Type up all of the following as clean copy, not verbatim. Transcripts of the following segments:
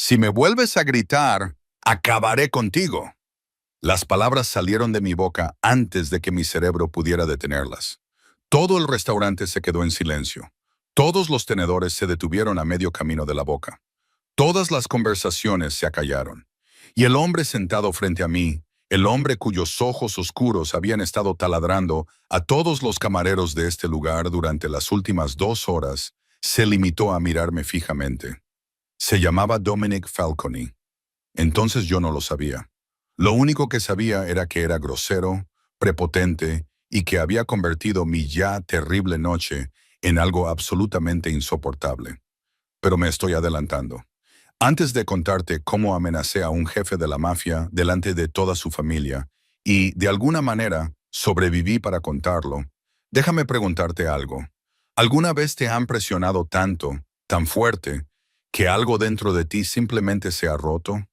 Si me vuelves a gritar, acabaré contigo. Las palabras salieron de mi boca antes de que mi cerebro pudiera detenerlas. Todo el restaurante se quedó en silencio. Todos los tenedores se detuvieron a medio camino de la boca. Todas las conversaciones se acallaron. Y el hombre sentado frente a mí, el hombre cuyos ojos oscuros habían estado taladrando a todos los camareros de este lugar durante las últimas 2 horas, se limitó a mirarme fijamente. Se llamaba Dominic Falcone. Entonces yo no lo sabía. Lo único que sabía era que era grosero, prepotente y que había convertido mi ya terrible noche en algo absolutamente insoportable. Pero me estoy adelantando. Antes de contarte cómo amenacé a un jefe de la mafia delante de toda su familia y, de alguna manera, sobreviví para contarlo, déjame preguntarte algo. ¿Alguna vez te han presionado tanto, tan fuerte, que algo dentro de ti simplemente se ha roto?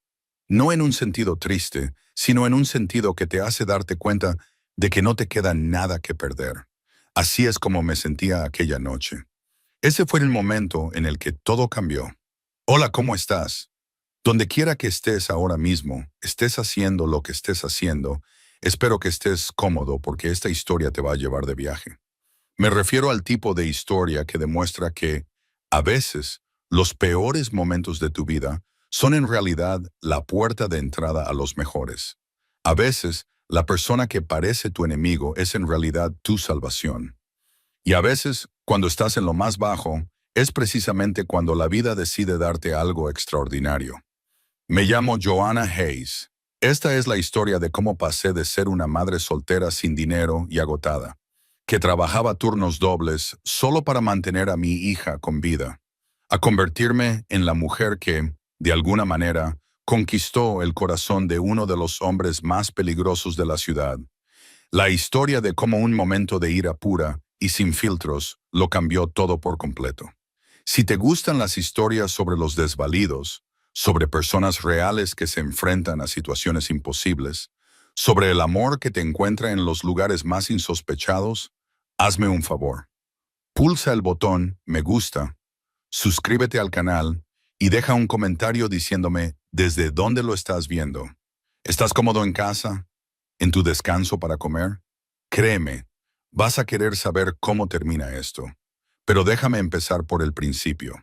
No en un sentido triste, sino en un sentido que te hace darte cuenta de que no te queda nada que perder. Así es como me sentía aquella noche. Ese fue el momento en el que todo cambió. Hola, ¿cómo estás? Donde quiera que estés ahora mismo, estés haciendo lo que estés haciendo, espero que estés cómodo porque esta historia te va a llevar de viaje. Me refiero al tipo de historia que demuestra que, a veces, los peores momentos de tu vida son en realidad la puerta de entrada a los mejores. A veces, la persona que parece tu enemigo es en realidad tu salvación. Y a veces, cuando estás en lo más bajo, es precisamente cuando la vida decide darte algo extraordinario. Me llamo Joanna Hayes. Esta es la historia de cómo pasé de ser una madre soltera sin dinero y agotada, que trabajaba turnos dobles solo para mantener a mi hija con vida, a convertirme en la mujer que, de alguna manera, conquistó el corazón de uno de los hombres más peligrosos de la ciudad. La historia de cómo un momento de ira pura y sin filtros lo cambió todo por completo. Si te gustan las historias sobre los desvalidos, sobre personas reales que se enfrentan a situaciones imposibles, sobre el amor que te encuentra en los lugares más insospechados, hazme un favor. Pulsa el botón me gusta, suscríbete al canal y deja un comentario diciéndome desde dónde lo estás viendo. ¿Estás cómodo en casa? ¿En tu descanso para comer? Créeme, vas a querer saber cómo termina esto. Pero déjame empezar por el principio.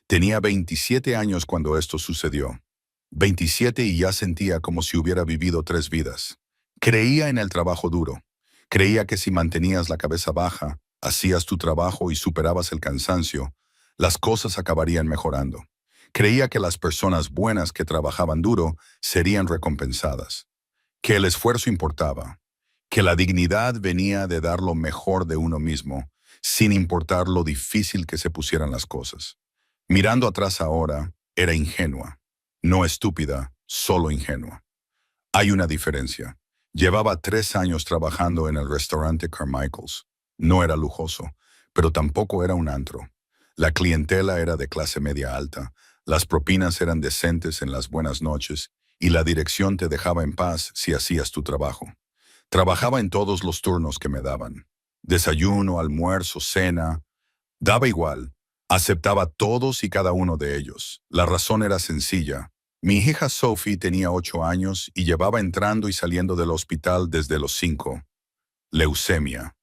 Tenía 27 años cuando esto sucedió. 27 y ya sentía como si hubiera vivido 3 vidas. Creía en el trabajo duro. Creía que si mantenías la cabeza baja, hacías tu trabajo y superabas el cansancio, las cosas acabarían mejorando. Creía que las personas buenas que trabajaban duro serían recompensadas, que el esfuerzo importaba, que la dignidad venía de dar lo mejor de uno mismo, sin importar lo difícil que se pusieran las cosas. Mirando atrás ahora, era ingenua, no estúpida, solo ingenua. Hay una diferencia. Llevaba 3 años trabajando en el restaurante Carmichael's. No era lujoso, pero tampoco era un antro. La clientela era de clase media alta, las propinas eran decentes en las buenas noches y la dirección te dejaba en paz si hacías tu trabajo. Trabajaba en todos los turnos que me daban. Desayuno, almuerzo, cena. Daba igual. Aceptaba todos y cada uno de ellos. La razón era sencilla. Mi hija Sophie tenía 8 años y llevaba entrando y saliendo del hospital desde los 5. Leucemia.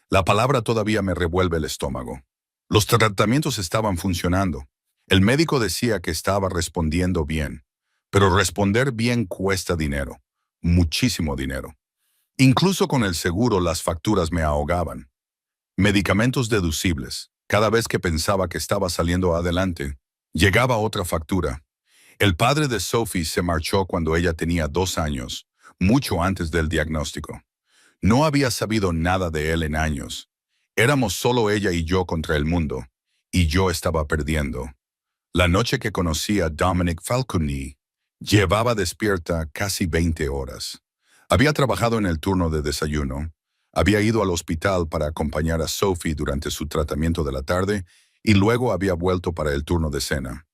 La palabra todavía me revuelve el estómago. Los tratamientos estaban funcionando. El médico decía que estaba respondiendo bien. Pero responder bien cuesta dinero. Muchísimo dinero. Incluso con el seguro las facturas me ahogaban. Medicamentos deducibles. Cada vez que pensaba que estaba saliendo adelante, llegaba otra factura. El padre de Sophie se marchó cuando ella tenía 2 años, mucho antes del diagnóstico. No había sabido nada de él en años. Éramos solo ella y yo contra el mundo, y yo estaba perdiendo. La noche que conocí a Dominic Falcone, llevaba despierta casi 20 horas. Había trabajado en el turno de desayuno, había ido al hospital para acompañar a Sophie durante su tratamiento de la tarde y luego había vuelto para el turno de cena.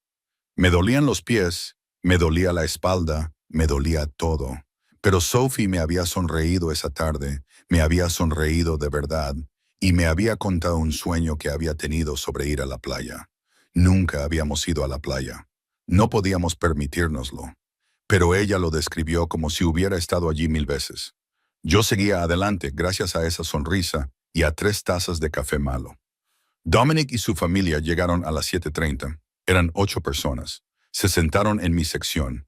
Me dolían los pies, me dolía la espalda, me dolía todo. Pero Sophie me había sonreído esa tarde, me había sonreído de verdad y me había contado un sueño que había tenido sobre ir a la playa. Nunca habíamos ido a la playa. No podíamos permitírnoslo, pero ella lo describió como si hubiera estado allí 1000 veces. Yo seguía adelante gracias a esa sonrisa y a 3 tazas de café malo. Dominic y su familia llegaron a las 7:30. Eran 8 personas. Se sentaron en mi sección.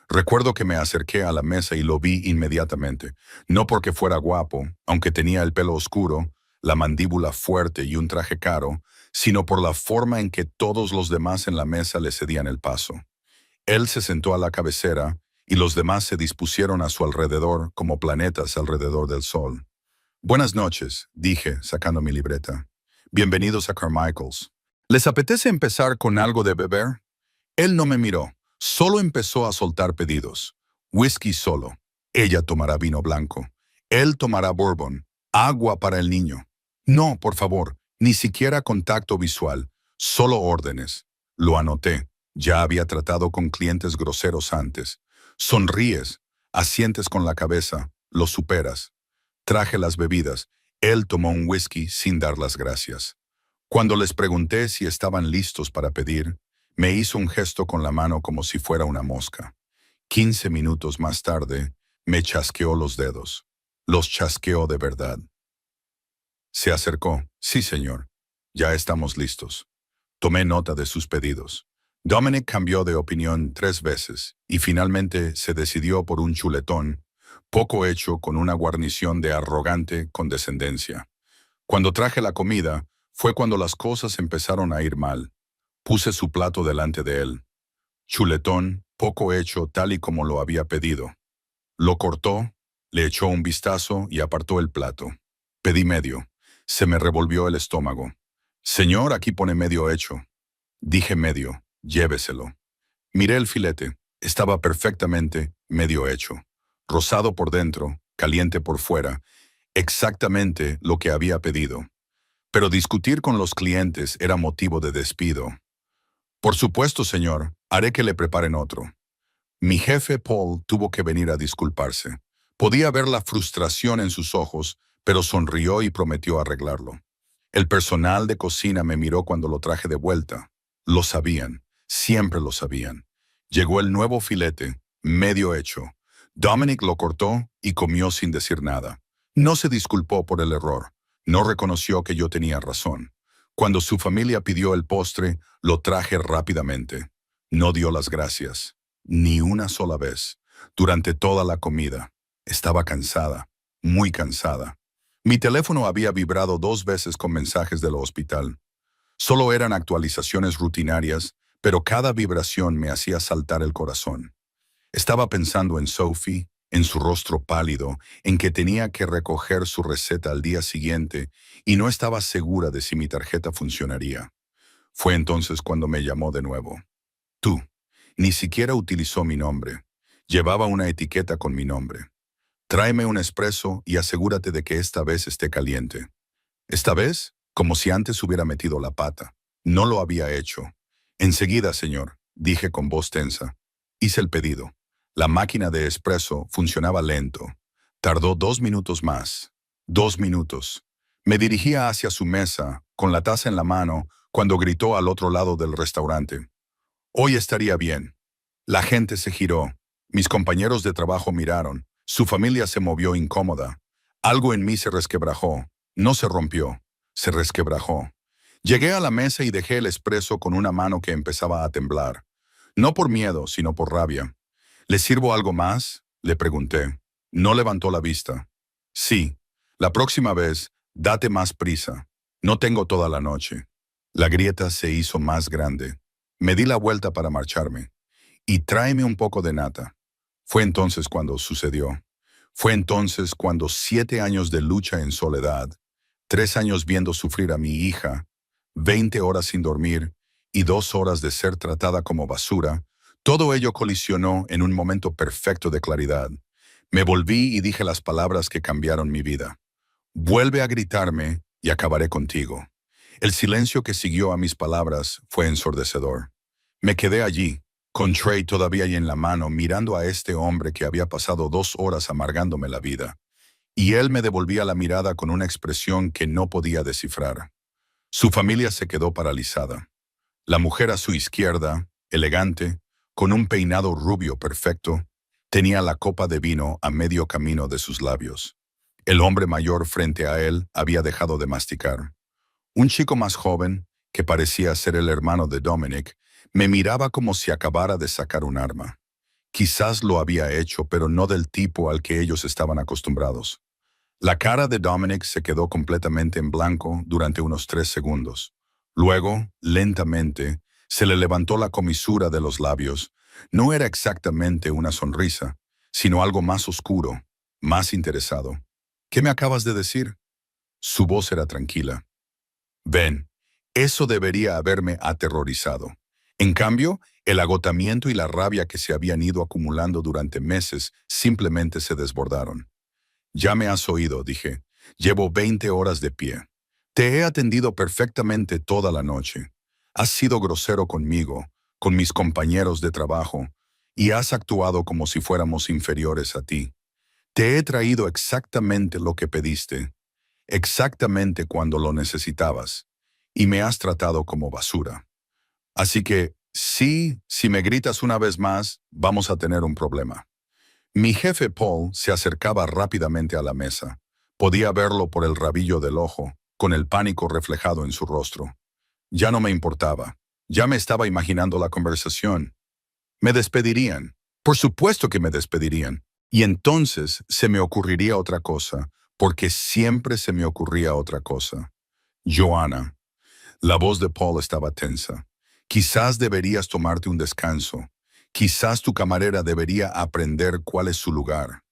Recuerdo que me acerqué a la mesa y lo vi inmediatamente, no porque fuera guapo, aunque tenía el pelo oscuro, la mandíbula fuerte y un traje caro, sino por la forma en que todos los demás en la mesa le cedían el paso. Él se sentó a la cabecera y los demás se dispusieron a su alrededor como planetas alrededor del sol. Buenas noches, dije, sacando mi libreta. Bienvenidos a Carmichael's. ¿Les apetece empezar con algo de beber? Él no me miró, solo empezó a soltar pedidos. Whisky solo. Ella tomará vino blanco. Él tomará bourbon. Agua para el niño. No, por favor, ni siquiera contacto visual, solo órdenes. Lo anoté. Ya había tratado con clientes groseros antes. Sonríes, asientes con la cabeza, lo superas. Traje las bebidas. Él tomó un whisky sin dar las gracias. Cuando les pregunté si estaban listos para pedir, me hizo un gesto con la mano como si fuera una mosca. 15 minutos más tarde, me chasqueó los dedos. Los chasqueó de verdad. Se acercó. Sí, señor. Ya estamos listos. Tomé nota de sus pedidos. Dominic cambió de opinión 3 veces y finalmente se decidió por un chuletón, poco hecho con una guarnición de arrogante condescendencia. Cuando traje la comida, fue cuando las cosas empezaron a ir mal. Puse su plato delante de él. Chuletón, poco hecho tal y como lo había pedido. Lo cortó, le echó un vistazo y apartó el plato. Pedí medio. Se me revolvió el estómago. Señor, aquí pone medio hecho. Dije medio, lléveselo. Miré el filete. Estaba perfectamente medio hecho. Rosado por dentro, caliente por fuera. Exactamente lo que había pedido. Pero discutir con los clientes era motivo de despido. Por supuesto, señor, haré que le preparen otro. Mi jefe Paul tuvo que venir a disculparse. Podía ver la frustración en sus ojos, pero sonrió y prometió arreglarlo. El personal de cocina me miró cuando lo traje de vuelta. Lo sabían, siempre lo sabían. Llegó el nuevo filete, medio hecho. Dominic lo cortó y comió sin decir nada. No se disculpó por el error. No reconoció que yo tenía razón. Cuando su familia pidió el postre, lo traje rápidamente. No dio las gracias. Ni una sola vez. Durante toda la comida. Estaba cansada. Muy cansada. Mi teléfono había vibrado 2 veces con mensajes del hospital. Solo eran actualizaciones rutinarias, pero cada vibración me hacía saltar el corazón. Estaba pensando en Sophie, en su rostro pálido, en que tenía que recoger su receta al día siguiente y no estaba segura de si mi tarjeta funcionaría. Fue entonces cuando me llamó de nuevo. Tú. Ni siquiera utilizó mi nombre. Llevaba una etiqueta con mi nombre. Tráeme un espresso y asegúrate de que esta vez esté caliente. Esta vez, como si antes hubiera metido la pata. No lo había hecho. Enseguida, señor, dije con voz tensa. Hice el pedido. La máquina de espresso funcionaba lento. Tardó 2 minutos más. 2 minutos. Me dirigía hacia su mesa, con la taza en la mano, cuando gritó al otro lado del restaurante. Hoy estaría bien. La gente se giró. Mis compañeros de trabajo miraron. Su familia se movió incómoda. Algo en mí se resquebrajó. No se rompió. Se resquebrajó. Llegué a la mesa y dejé el espresso con una mano que empezaba a temblar. No por miedo, sino por rabia. ¿Le sirvo algo más?, le pregunté. No levantó la vista. Sí. La próxima vez, date más prisa. No tengo toda la noche. La grieta se hizo más grande. Me di la vuelta para marcharme. Y tráeme un poco de nata. Fue entonces cuando sucedió. Fue entonces cuando 7 años de lucha en soledad, 3 años viendo sufrir a mi hija, 20 horas sin dormir y 2 horas de ser tratada como basura, todo ello colisionó en un momento perfecto de claridad. Me volví y dije las palabras que cambiaron mi vida. Vuelve a gritarme y acabaré contigo. El silencio que siguió a mis palabras fue ensordecedor. Me quedé allí, con Trey todavía ahí en la mano, mirando a este hombre que había pasado 2 horas amargándome la vida. Y él me devolvía la mirada con una expresión que no podía descifrar. Su familia se quedó paralizada. La mujer a su izquierda, elegante, con un peinado rubio perfecto, tenía la copa de vino a medio camino de sus labios. El hombre mayor frente a él había dejado de masticar. Un chico más joven, que parecía ser el hermano de Dominic, me miraba como si acabara de sacar un arma. Quizás lo había hecho, pero no del tipo al que ellos estaban acostumbrados. La cara de Dominic se quedó completamente en blanco durante unos 3 segundos. Luego, lentamente, se le levantó la comisura de los labios. No era exactamente una sonrisa, sino algo más oscuro, más interesado. ¿Qué me acabas de decir? Su voz era tranquila. Ben, eso debería haberme aterrorizado. En cambio, el agotamiento y la rabia que se habían ido acumulando durante meses simplemente se desbordaron. Ya me has oído, dije. Llevo 20 horas de pie. Te he atendido perfectamente toda la noche. Has sido grosero conmigo, con mis compañeros de trabajo, y has actuado como si fuéramos inferiores a ti. Te he traído exactamente lo que pediste, exactamente cuando lo necesitabas, y me has tratado como basura. Así que, sí, si me gritas una vez más, vamos a tener un problema. Mi jefe Paul se acercaba rápidamente a la mesa. Podía verlo por el rabillo del ojo, con el pánico reflejado en su rostro. Ya no me importaba. Ya me estaba imaginando la conversación. Me despedirían. Por supuesto que me despedirían. Y entonces se me ocurriría otra cosa, porque siempre se me ocurría otra cosa. Joanna. La voz de Paul estaba tensa. Quizás deberías tomarte un descanso. Quizás tu camarera debería aprender cuál es su lugar,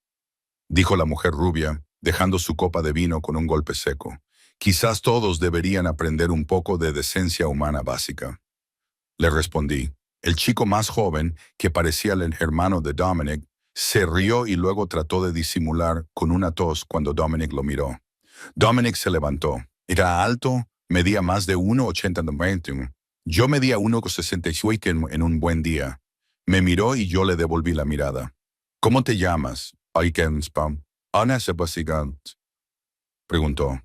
dijo la mujer rubia, dejando su copa de vino con un golpe seco. Quizás todos deberían aprender un poco de decencia humana básica. Le respondí. El chico más joven, que parecía el hermano de Dominic, se rió y luego trató de disimular con una tos cuando Dominic lo miró. Dominic se levantó. Era alto, medía más de 1,80 m. Yo medía 1,68 en un buen día. Me miró y yo le devolví la mirada. ¿Cómo te llamas? Aikenspam. Ana Sebastián, preguntó.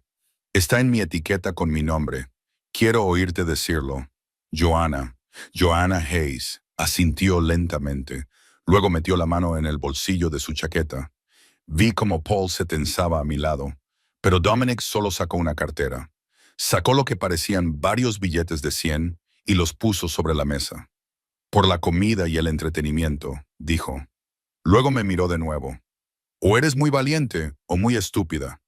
Está en mi etiqueta con mi nombre. Quiero oírte decirlo. Joanna. Joanna Hayes. Asintió lentamente. Luego metió la mano en el bolsillo de su chaqueta. Vi como Paul se tensaba a mi lado, pero Dominic solo sacó una cartera. Sacó lo que parecían varios billetes de 100 y los puso sobre la mesa. Por la comida y el entretenimiento, dijo. Luego me miró de nuevo. O eres muy valiente o muy estúpida.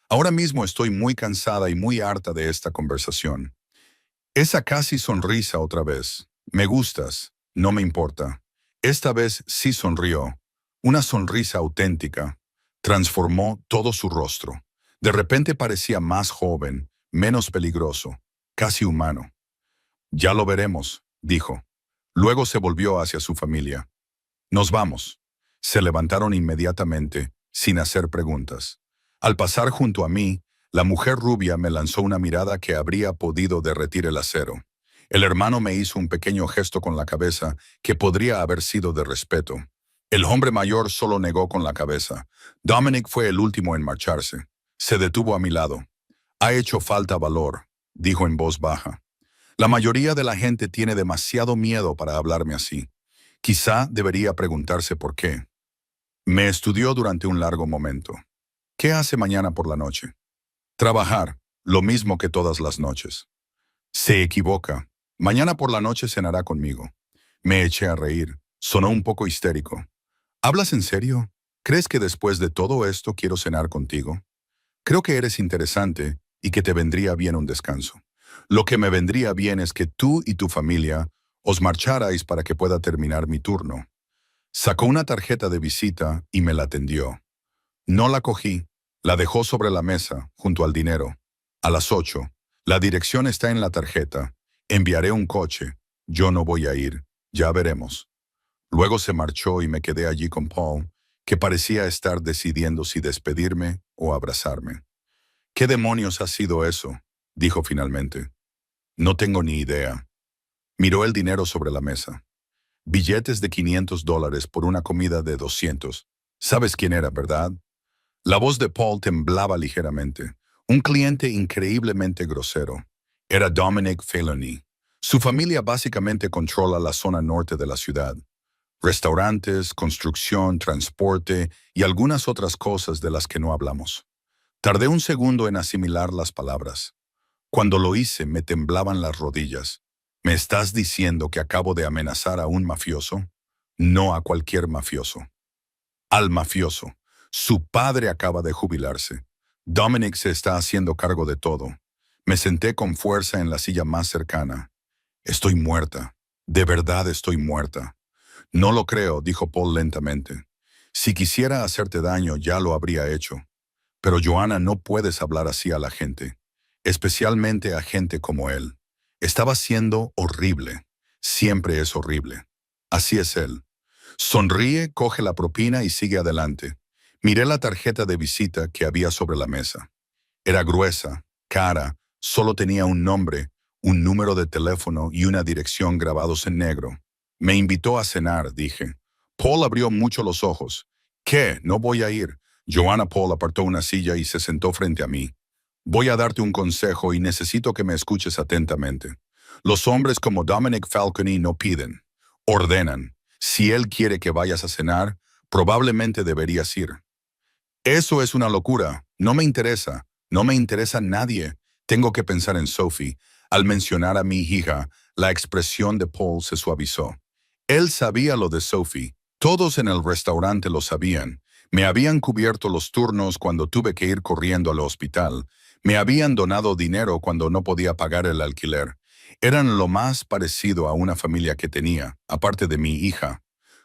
Ahora mismo estoy muy cansada y muy harta de esta conversación. Esa casi sonrisa otra vez. Me gustas, no me importa. Esta vez sí sonrió. Una sonrisa auténtica. Transformó todo su rostro. De repente parecía más joven, menos peligroso, casi humano. Ya lo veremos, dijo. Luego se volvió hacia su familia. Nos vamos. Se levantaron inmediatamente, sin hacer preguntas. Al pasar junto a mí, la mujer rubia me lanzó una mirada que habría podido derretir el acero. El hermano me hizo un pequeño gesto con la cabeza que podría haber sido de respeto. El hombre mayor solo negó con la cabeza. Dominic fue el último en marcharse. Se detuvo a mi lado. Ha hecho falta valor, dijo en voz baja. La mayoría de la gente tiene demasiado miedo para hablarme así. Quizá debería preguntarse por qué. Me estudió durante un largo momento. ¿Qué hace mañana por la noche? Trabajar, lo mismo que todas las noches. Se equivoca. Mañana por la noche cenará conmigo. Me eché a reír. Sonó un poco histérico. ¿Hablas en serio? ¿Crees que después de todo esto quiero cenar contigo? Creo que eres interesante y que te vendría bien un descanso. Lo que me vendría bien es que tú y tu familia os marcharais para que pueda terminar mi turno. Sacó una tarjeta de visita y me la tendió. No la cogí, la dejó sobre la mesa, junto al dinero. A las 8. La dirección está en la tarjeta. Enviaré un coche. Yo no voy a ir. Ya veremos. Luego se marchó y me quedé allí con Paul, que parecía estar decidiendo si despedirme o abrazarme. ¿Qué demonios ha sido eso?, dijo finalmente. No tengo ni idea. Miró el dinero sobre la mesa. Billetes de $500 por una comida de 200. ¿Sabes quién era, verdad? La voz de Paul temblaba ligeramente. Un cliente increíblemente grosero. Era Dominic Felony. Su familia básicamente controla la zona norte de la ciudad. Restaurantes, construcción, transporte y algunas otras cosas de las que no hablamos. Tardé un segundo en asimilar las palabras. Cuando lo hice, me temblaban las rodillas. ¿Me estás diciendo que acabo de amenazar a un mafioso? No a cualquier mafioso. Al mafioso. Su padre acaba de jubilarse. Dominic se está haciendo cargo de todo. Me senté con fuerza en la silla más cercana. Estoy muerta. De verdad estoy muerta. No lo creo, dijo Paul lentamente. Si quisiera hacerte daño, ya lo habría hecho. Pero Joanna, no puedes hablar así a la gente, especialmente a gente como él. Estaba siendo horrible. Siempre es horrible. Así es él. Sonríe, coge la propina y sigue adelante. Miré la tarjeta de visita que había sobre la mesa. Era gruesa, cara, solo tenía un nombre, un número de teléfono y una dirección grabados en negro. Me invitó a cenar, dije. Paul abrió mucho los ojos. ¿Qué? No voy a ir. Joanna Paul apartó una silla y se sentó frente a mí. Voy a darte un consejo y necesito que me escuches atentamente. Los hombres como Dominic Falcone no piden, ordenan. Si él quiere que vayas a cenar, probablemente deberías ir. Eso es una locura. No me interesa. No me interesa nadie. Tengo que pensar en Sophie. Al mencionar a mi hija, la expresión de Paul se suavizó. Él sabía lo de Sophie. Todos en el restaurante lo sabían. Me habían cubierto los turnos cuando tuve que ir corriendo al hospital. Me habían donado dinero cuando no podía pagar el alquiler. Eran lo más parecido a una familia que tenía, aparte de mi hija.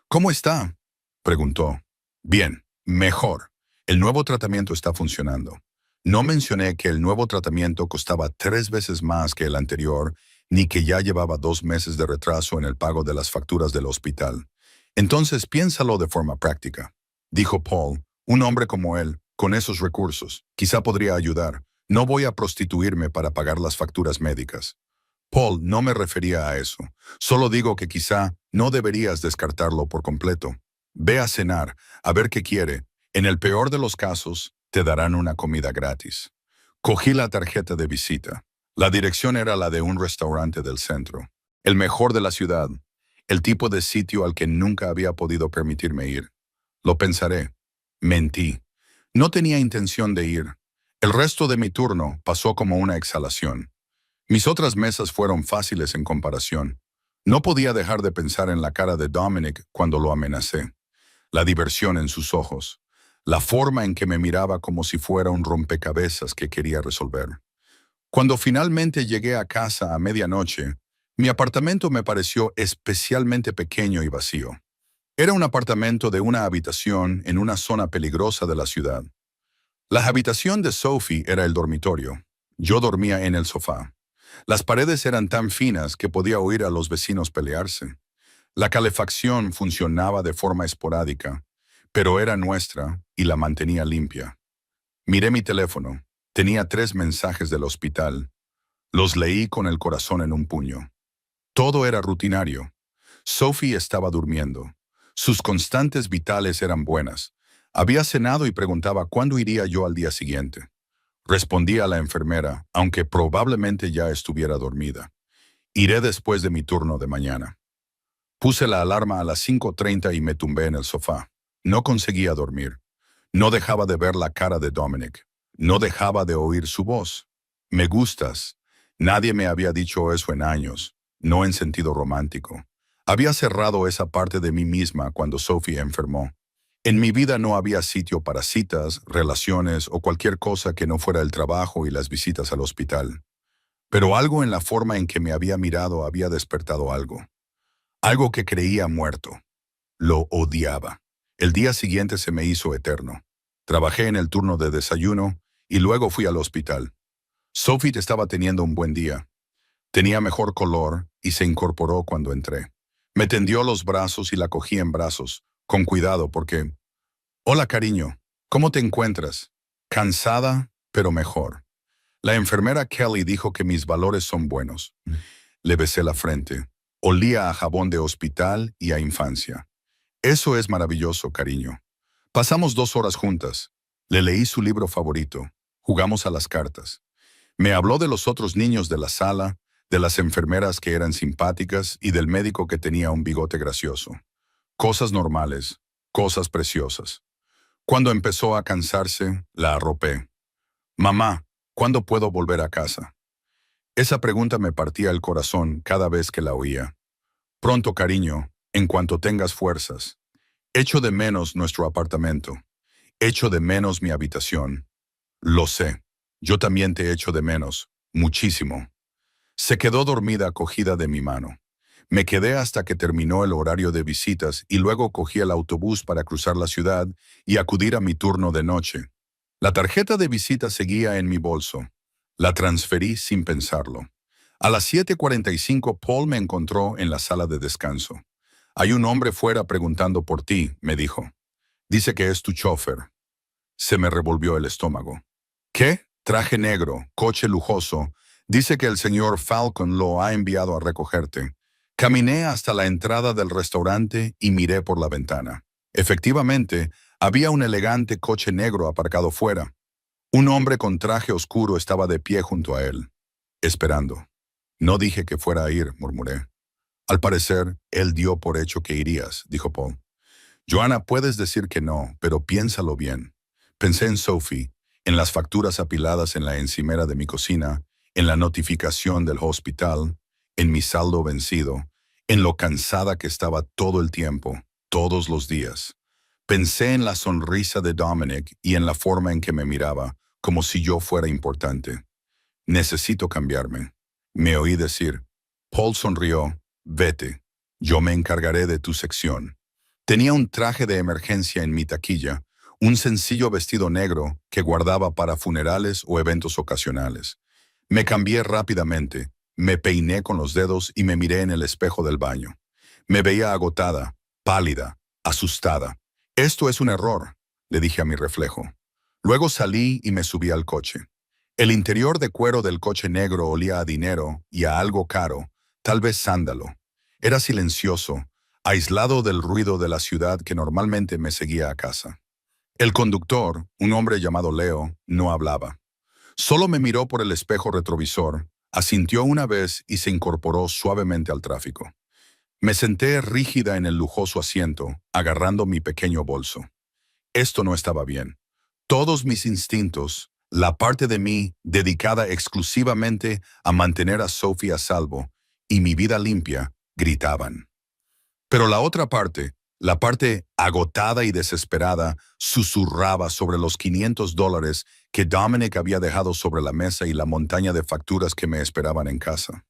¿Cómo está?, preguntó. Bien, mejor. El nuevo tratamiento está funcionando. No mencioné que el nuevo tratamiento costaba 3 veces más que el anterior, ni que ya llevaba 2 meses de retraso en el pago de las facturas del hospital. Entonces piénsalo de forma práctica, dijo Paul. Un hombre como él, con esos recursos, quizá podría ayudar. No voy a prostituirme para pagar las facturas médicas. Paul, no me refería a eso. Solo digo que quizá no deberías descartarlo por completo. Ve a cenar, a ver qué quiere. En el peor de los casos, te darán una comida gratis. Cogí la tarjeta de visita. La dirección era la de un restaurante del centro. El mejor de la ciudad. El tipo de sitio al que nunca había podido permitirme ir. Lo pensaré. Mentí. No tenía intención de ir. El resto de mi turno pasó como una exhalación. Mis otras mesas fueron fáciles en comparación. No podía dejar de pensar en la cara de Dominic cuando lo amenacé. La diversión en sus ojos. La forma en que me miraba como si fuera un rompecabezas que quería resolver. Cuando finalmente llegué a casa a medianoche, mi apartamento me pareció especialmente pequeño y vacío. Era un apartamento de una habitación en una zona peligrosa de la ciudad. La habitación de Sophie era el dormitorio. Yo dormía en el sofá. Las paredes eran tan finas que podía oír a los vecinos pelearse. La calefacción funcionaba de forma esporádica, pero era nuestra y la mantenía limpia. Miré mi teléfono. Tenía 3 mensajes del hospital. Los leí con el corazón en un puño. Todo era rutinario. Sophie estaba durmiendo. Sus constantes vitales eran buenas. Había cenado y preguntaba cuándo iría yo al día siguiente. Respondí a la enfermera, aunque probablemente ya estuviera dormida. Iré después de mi turno de mañana. Puse la alarma a las 5:30 y me tumbé en el sofá. No conseguía dormir. No dejaba de ver la cara de Dominic. No dejaba de oír su voz. Me gustas. Nadie me había dicho eso en años, no en sentido romántico. Había cerrado esa parte de mí misma cuando Sophie enfermó. En mi vida no había sitio para citas, relaciones o cualquier cosa que no fuera el trabajo y las visitas al hospital. Pero algo en la forma en que me había mirado había despertado algo. Algo que creía muerto. Lo odiaba. El día siguiente se me hizo eterno. Trabajé en el turno de desayuno y luego fui al hospital. Sophie estaba teniendo un buen día. Tenía mejor color y se incorporó cuando entré. Me tendió los brazos y la cogí en brazos, con cuidado porque... Hola, cariño. ¿Cómo te encuentras? Cansada, pero mejor. La enfermera Kelly dijo que mis valores son buenos. Le besé la frente. Olía a jabón de hospital y a infancia. Eso es maravilloso, cariño. Pasamos 2 horas juntas. Le leí su libro favorito. Jugamos a las cartas. Me habló de los otros niños de la sala, de las enfermeras que eran simpáticas y del médico que tenía un bigote gracioso. Cosas normales, cosas preciosas. Cuando empezó a cansarse, la arropé. Mamá, ¿cuándo puedo volver a casa? Esa pregunta me partía el corazón cada vez que la oía. Pronto, cariño, en cuanto tengas fuerzas. Echo de menos nuestro apartamento. Echo de menos mi habitación. Lo sé. Yo también te echo de menos. Muchísimo. Se quedó dormida acogida de mi mano. Me quedé hasta que terminó el horario de visitas y luego cogí el autobús para cruzar la ciudad y acudir a mi turno de noche. La tarjeta de visita seguía en mi bolso. La transferí sin pensarlo. A las 7:45 Paul me encontró en la sala de descanso. Hay un hombre fuera preguntando por ti, me dijo. Dice que es tu chofer. Se me revolvió el estómago. ¿Qué? Traje negro, coche lujoso. Dice que el señor Falcon lo ha enviado a recogerte. Caminé hasta la entrada del restaurante y miré por la ventana. Efectivamente, había un elegante coche negro aparcado fuera. Un hombre con traje oscuro estaba de pie junto a él, esperando. No dije que fuera a ir, murmuré. Al parecer, él dio por hecho que irías, dijo Paul. Joanna, puedes decir que no, pero piénsalo bien. Pensé en Sophie, en las facturas apiladas en la encimera de mi cocina, en la notificación del hospital, en mi saldo vencido, en lo cansada que estaba todo el tiempo, todos los días. Pensé en la sonrisa de Dominic y en la forma en que me miraba, como si yo fuera importante. Necesito cambiarme. Me oí decir. Paul sonrió. Vete. Yo me encargaré de tu sección. Tenía un traje de emergencia en mi taquilla, un sencillo vestido negro que guardaba para funerales o eventos ocasionales. Me cambié rápidamente, me peiné con los dedos y me miré en el espejo del baño. Me veía agotada, pálida, asustada. Esto es un error, le dije a mi reflejo. Luego salí y me subí al coche. El interior de cuero del coche negro olía a dinero y a algo caro, tal vez sándalo. Era silencioso, aislado del ruido de la ciudad que normalmente me seguía a casa. El conductor, un hombre llamado Leo, no hablaba. Solo me miró por el espejo retrovisor, asintió una vez y se incorporó suavemente al tráfico. Me senté rígida en el lujoso asiento, agarrando mi pequeño bolso. Esto no estaba bien. Todos mis instintos, la parte de mí dedicada exclusivamente a mantener a Sophie a salvo y mi vida limpia, gritaban. Pero la otra parte, la parte agotada y desesperada, susurraba sobre los $500 que Dominic había dejado sobre la mesa y la montaña de facturas que me esperaban en casa.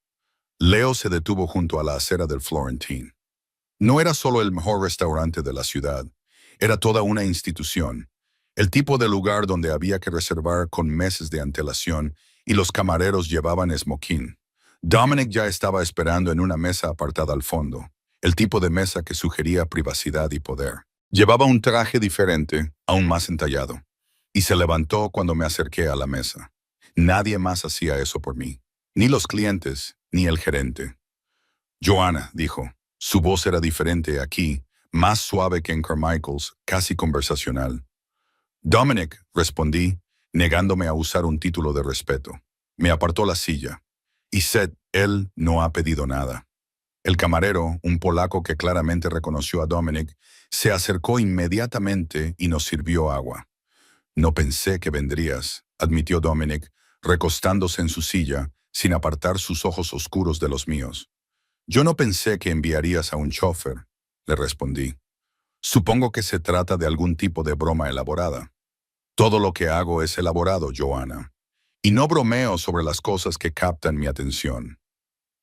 Leo se detuvo junto a la acera del Florentine. No era solo el mejor restaurante de la ciudad, era toda una institución, el tipo de lugar donde había que reservar con meses de antelación y los camareros llevaban smoking. Dominic ya estaba esperando en una mesa apartada al fondo, el tipo de mesa que sugería privacidad y poder. Llevaba un traje diferente, aún más entallado, y se levantó cuando me acerqué a la mesa. Nadie más hacía eso por mí, ni los clientes, ni el gerente. Joanna, dijo. Su voz era diferente aquí, más suave que en Carmichael's, casi conversacional. Dominic, respondí, negándome a usar un título de respeto. Me apartó la silla. Y Seth, él no ha pedido nada. El camarero, un polaco que claramente reconoció a Dominic, se acercó inmediatamente y nos sirvió agua. No pensé que vendrías, admitió Dominic, recostándose en su silla, sin apartar sus ojos oscuros de los míos. Yo no pensé que enviarías a un chofer, le respondí. Supongo que se trata de algún tipo de broma elaborada. Todo lo que hago es elaborado, Joanna. Y no bromeo sobre las cosas que captan mi atención.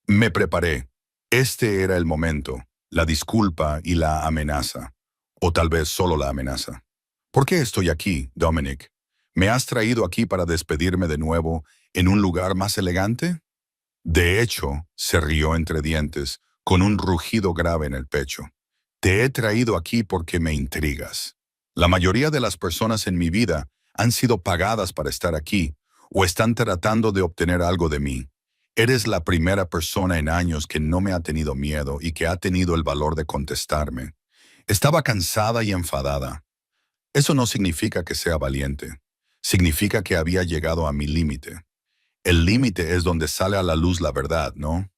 Me preparé. Este era el momento, la disculpa y la amenaza. O tal vez solo la amenaza. ¿Por qué estoy aquí, Dominic? ¿Me has traído aquí para despedirme de nuevo en un lugar más elegante? De hecho, se rió entre dientes, con un rugido grave en el pecho. Te he traído aquí porque me intrigas. La mayoría de las personas en mi vida han sido pagadas para estar aquí, o están tratando de obtener algo de mí. Eres la primera persona en años que no me ha tenido miedo y que ha tenido el valor de contestarme. Estaba cansada y enfadada. Eso no significa que sea valiente. Significa que había llegado a mi límite. El límite es donde sale a la luz la verdad, ¿no?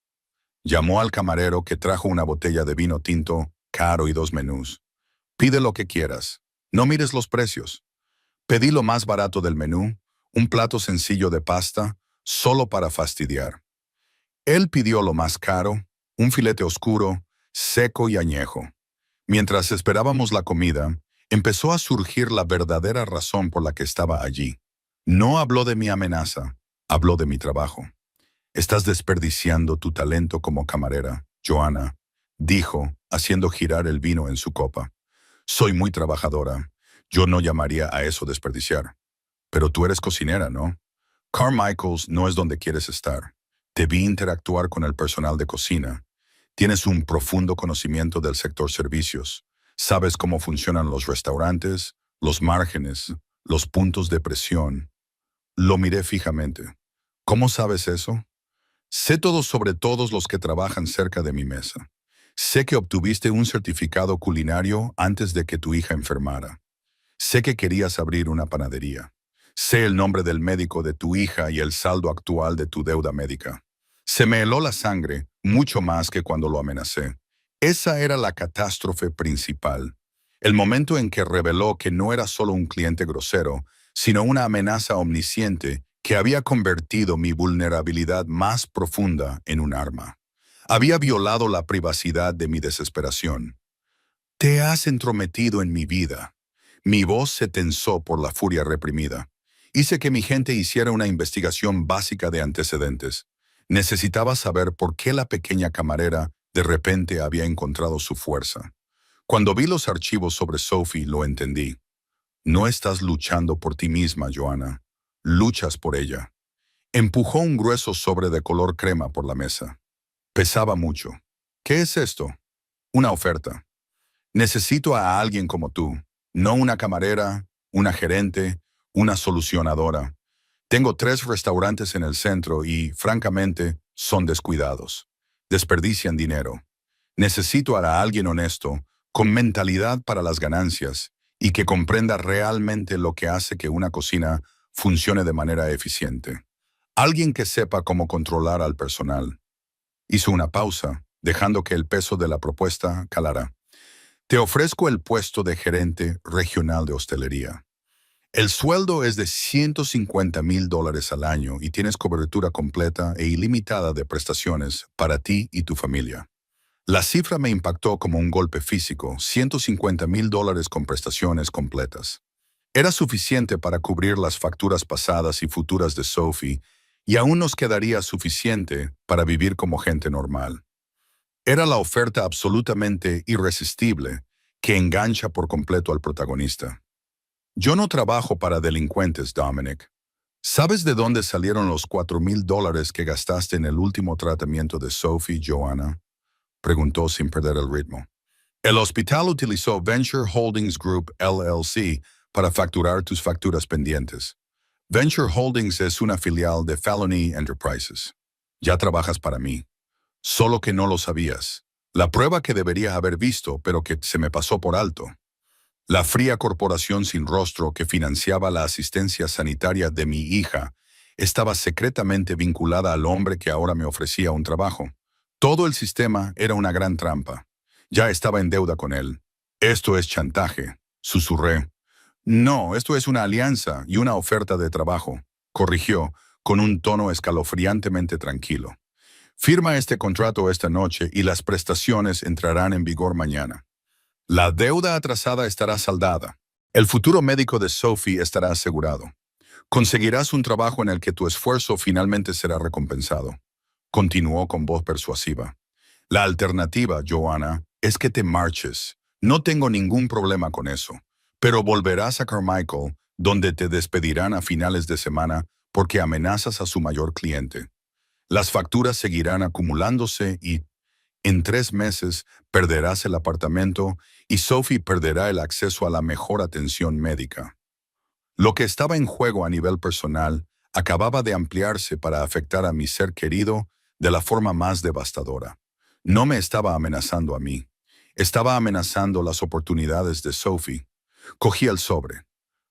Llamó al camarero que trajo una botella de vino tinto caro y 2 menús. Pide lo que quieras. No mires los precios. Pedí lo más barato del menú, un plato sencillo de pasta, solo para fastidiar. Él pidió lo más caro, un filete oscuro, seco y añejo. Mientras esperábamos la comida, empezó a surgir la verdadera razón por la que estaba allí. No habló de mi amenaza, habló de mi trabajo. Estás desperdiciando tu talento como camarera, Joanna, dijo, haciendo girar el vino en su copa. Soy muy trabajadora. Yo no llamaría a eso desperdiciar. Pero tú eres cocinera, ¿no? Carmichael's no es donde quieres estar. Te vi interactuar con el personal de cocina. Tienes un profundo conocimiento del sector servicios. Sabes cómo funcionan los restaurantes, los márgenes, los puntos de presión. Lo miré fijamente. ¿Cómo sabes eso? Sé todo sobre todos los que trabajan cerca de mi mesa. Sé que obtuviste un certificado culinario antes de que tu hija enfermara. Sé que querías abrir una panadería. Sé el nombre del médico de tu hija y el saldo actual de tu deuda médica. Se me heló la sangre, mucho más que cuando lo amenacé. Esa era la catástrofe principal. El momento en que reveló que no era solo un cliente grosero, sino una amenaza omnisciente que había convertido mi vulnerabilidad más profunda en un arma. Había violado la privacidad de mi desesperación. Te has entrometido en mi vida. Mi voz se tensó por la furia reprimida. Hice que mi gente hiciera una investigación básica de antecedentes. Necesitaba saber por qué la pequeña camarera de repente había encontrado su fuerza. Cuando vi los archivos sobre Sophie, lo entendí. No estás luchando por ti misma, Joanna. Luchas por ella. Empujó un grueso sobre de color crema por la mesa. Pesaba mucho. ¿Qué es esto? Una oferta. Necesito a alguien como tú, no una camarera, una gerente, una solucionadora. Tengo 3 restaurantes en el centro y, francamente, son descuidados. Desperdician dinero. Necesito a alguien honesto, con mentalidad para las ganancias y que comprenda realmente lo que hace que una cocina funcione de manera eficiente. Alguien que sepa cómo controlar al personal. Hizo una pausa, dejando que el peso de la propuesta calara. Te ofrezco el puesto de gerente regional de hostelería. El sueldo es de $150,000 al año y tienes cobertura completa e ilimitada de prestaciones para ti y tu familia. La cifra me impactó como un golpe físico, $150,000 con prestaciones completas. Era suficiente para cubrir las facturas pasadas y futuras de Sophie, y aún nos quedaría suficiente para vivir como gente normal. Era la oferta absolutamente irresistible que engancha por completo al protagonista. Yo no trabajo para delincuentes, Dominic. ¿Sabes de dónde salieron los $4,000 que gastaste en el último tratamiento de Sophie, Joanna? Preguntó sin perder el ritmo. El hospital utilizó Venture Holdings Group LLC para facturar tus facturas pendientes. Venture Holdings es una filial de Felony Enterprises. Ya trabajas para mí. Solo que no lo sabías. La prueba que debería haber visto, pero que se me pasó por alto. La fría corporación sin rostro que financiaba la asistencia sanitaria de mi hija estaba secretamente vinculada al hombre que ahora me ofrecía un trabajo. Todo el sistema era una gran trampa. Ya estaba en deuda con él. Esto es chantaje, susurré. No, esto es una alianza y una oferta de trabajo, corrigió, con un tono escalofriantemente tranquilo. Firma este contrato esta noche y las prestaciones entrarán en vigor mañana. La deuda atrasada estará saldada. El futuro médico de Sophie estará asegurado. Conseguirás un trabajo en el que tu esfuerzo finalmente será recompensado. Continuó con voz persuasiva. La alternativa, Joanna, es que te marches. No tengo ningún problema con eso. Pero volverás a Carmichael, donde te despedirán a finales de semana porque amenazas a su mayor cliente. Las facturas seguirán acumulándose y, en 3 meses, perderás el apartamento y Sophie perderá el acceso a la mejor atención médica. Lo que estaba en juego a nivel personal acababa de ampliarse para afectar a mi ser querido de la forma más devastadora. No me estaba amenazando a mí. Estaba amenazando las oportunidades de Sophie. Cogí el sobre.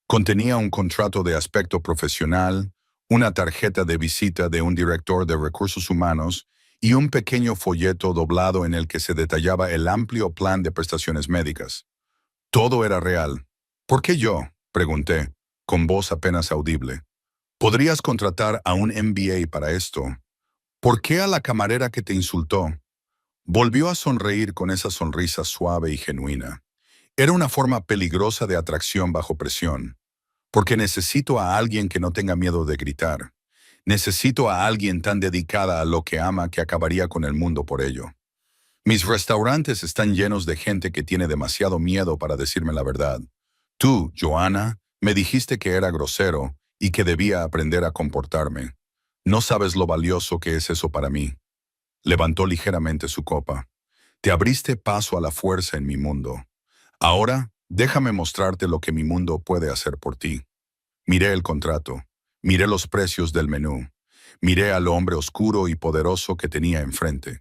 Contenía un contrato de aspecto profesional, una tarjeta de visita de un director de recursos humanos y un pequeño folleto doblado en el que se detallaba el amplio plan de prestaciones médicas. Todo era real. ¿Por qué yo?, pregunté, con voz apenas audible. ¿Podrías contratar a un MBA para esto? ¿Por qué a la camarera que te insultó? Volvió a sonreír con esa sonrisa suave y genuina. Era una forma peligrosa de atracción bajo presión, porque necesito a alguien que no tenga miedo de gritar. Necesito a alguien tan dedicada a lo que ama que acabaría con el mundo por ello. Mis restaurantes están llenos de gente que tiene demasiado miedo para decirme la verdad. Tú, Joanna, me dijiste que era grosero y que debía aprender a comportarme. No sabes lo valioso que es eso para mí. Levantó ligeramente su copa. Te abriste paso a la fuerza en mi mundo. Ahora, déjame mostrarte lo que mi mundo puede hacer por ti. Miré el contrato. Miré los precios del menú. Miré al hombre oscuro y poderoso que tenía enfrente.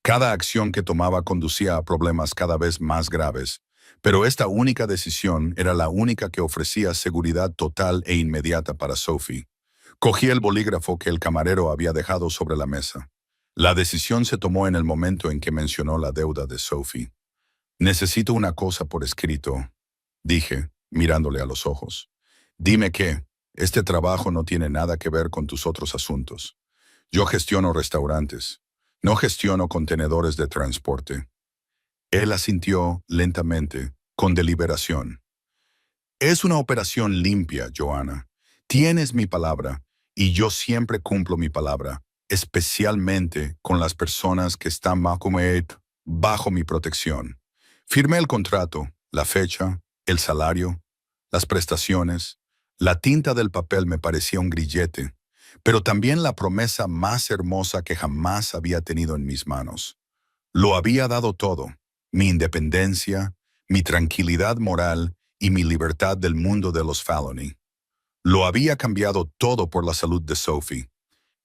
Cada acción que tomaba conducía a problemas cada vez más graves, pero esta única decisión era la única que ofrecía seguridad total e inmediata para Sophie. Cogí el bolígrafo que el camarero había dejado sobre la mesa. La decisión se tomó en el momento en que mencionó la deuda de Sophie. Necesito una cosa por escrito, dije, mirándole a los ojos. Dime que este trabajo no tiene nada que ver con tus otros asuntos. Yo gestiono restaurantes, no gestiono contenedores de transporte. Él asintió lentamente, con deliberación. Es una operación limpia, Joanna. Tienes mi palabra, y yo siempre cumplo mi palabra, especialmente con las personas que están bajo mi protección. Firmé el contrato, la fecha, el salario, las prestaciones. La tinta del papel me parecía un grillete, pero también la promesa más hermosa que jamás había tenido en mis manos. Lo había dado todo, mi independencia, mi tranquilidad moral y mi libertad del mundo de los Falony. Lo había cambiado todo por la salud de Sophie.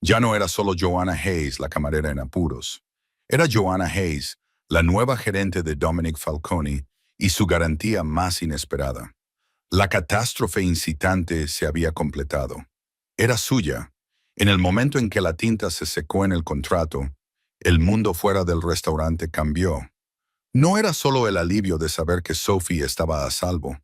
Ya no era solo Joanna Hayes, la camarera en apuros. Era Joanna Hayes, la nueva gerente de Dominic Falcone, y su garantía más inesperada. La catástrofe incitante se había completado. Era suya. En el momento en que la tinta se secó en el contrato, el mundo fuera del restaurante cambió. No era solo el alivio de saber que Sophie estaba a salvo.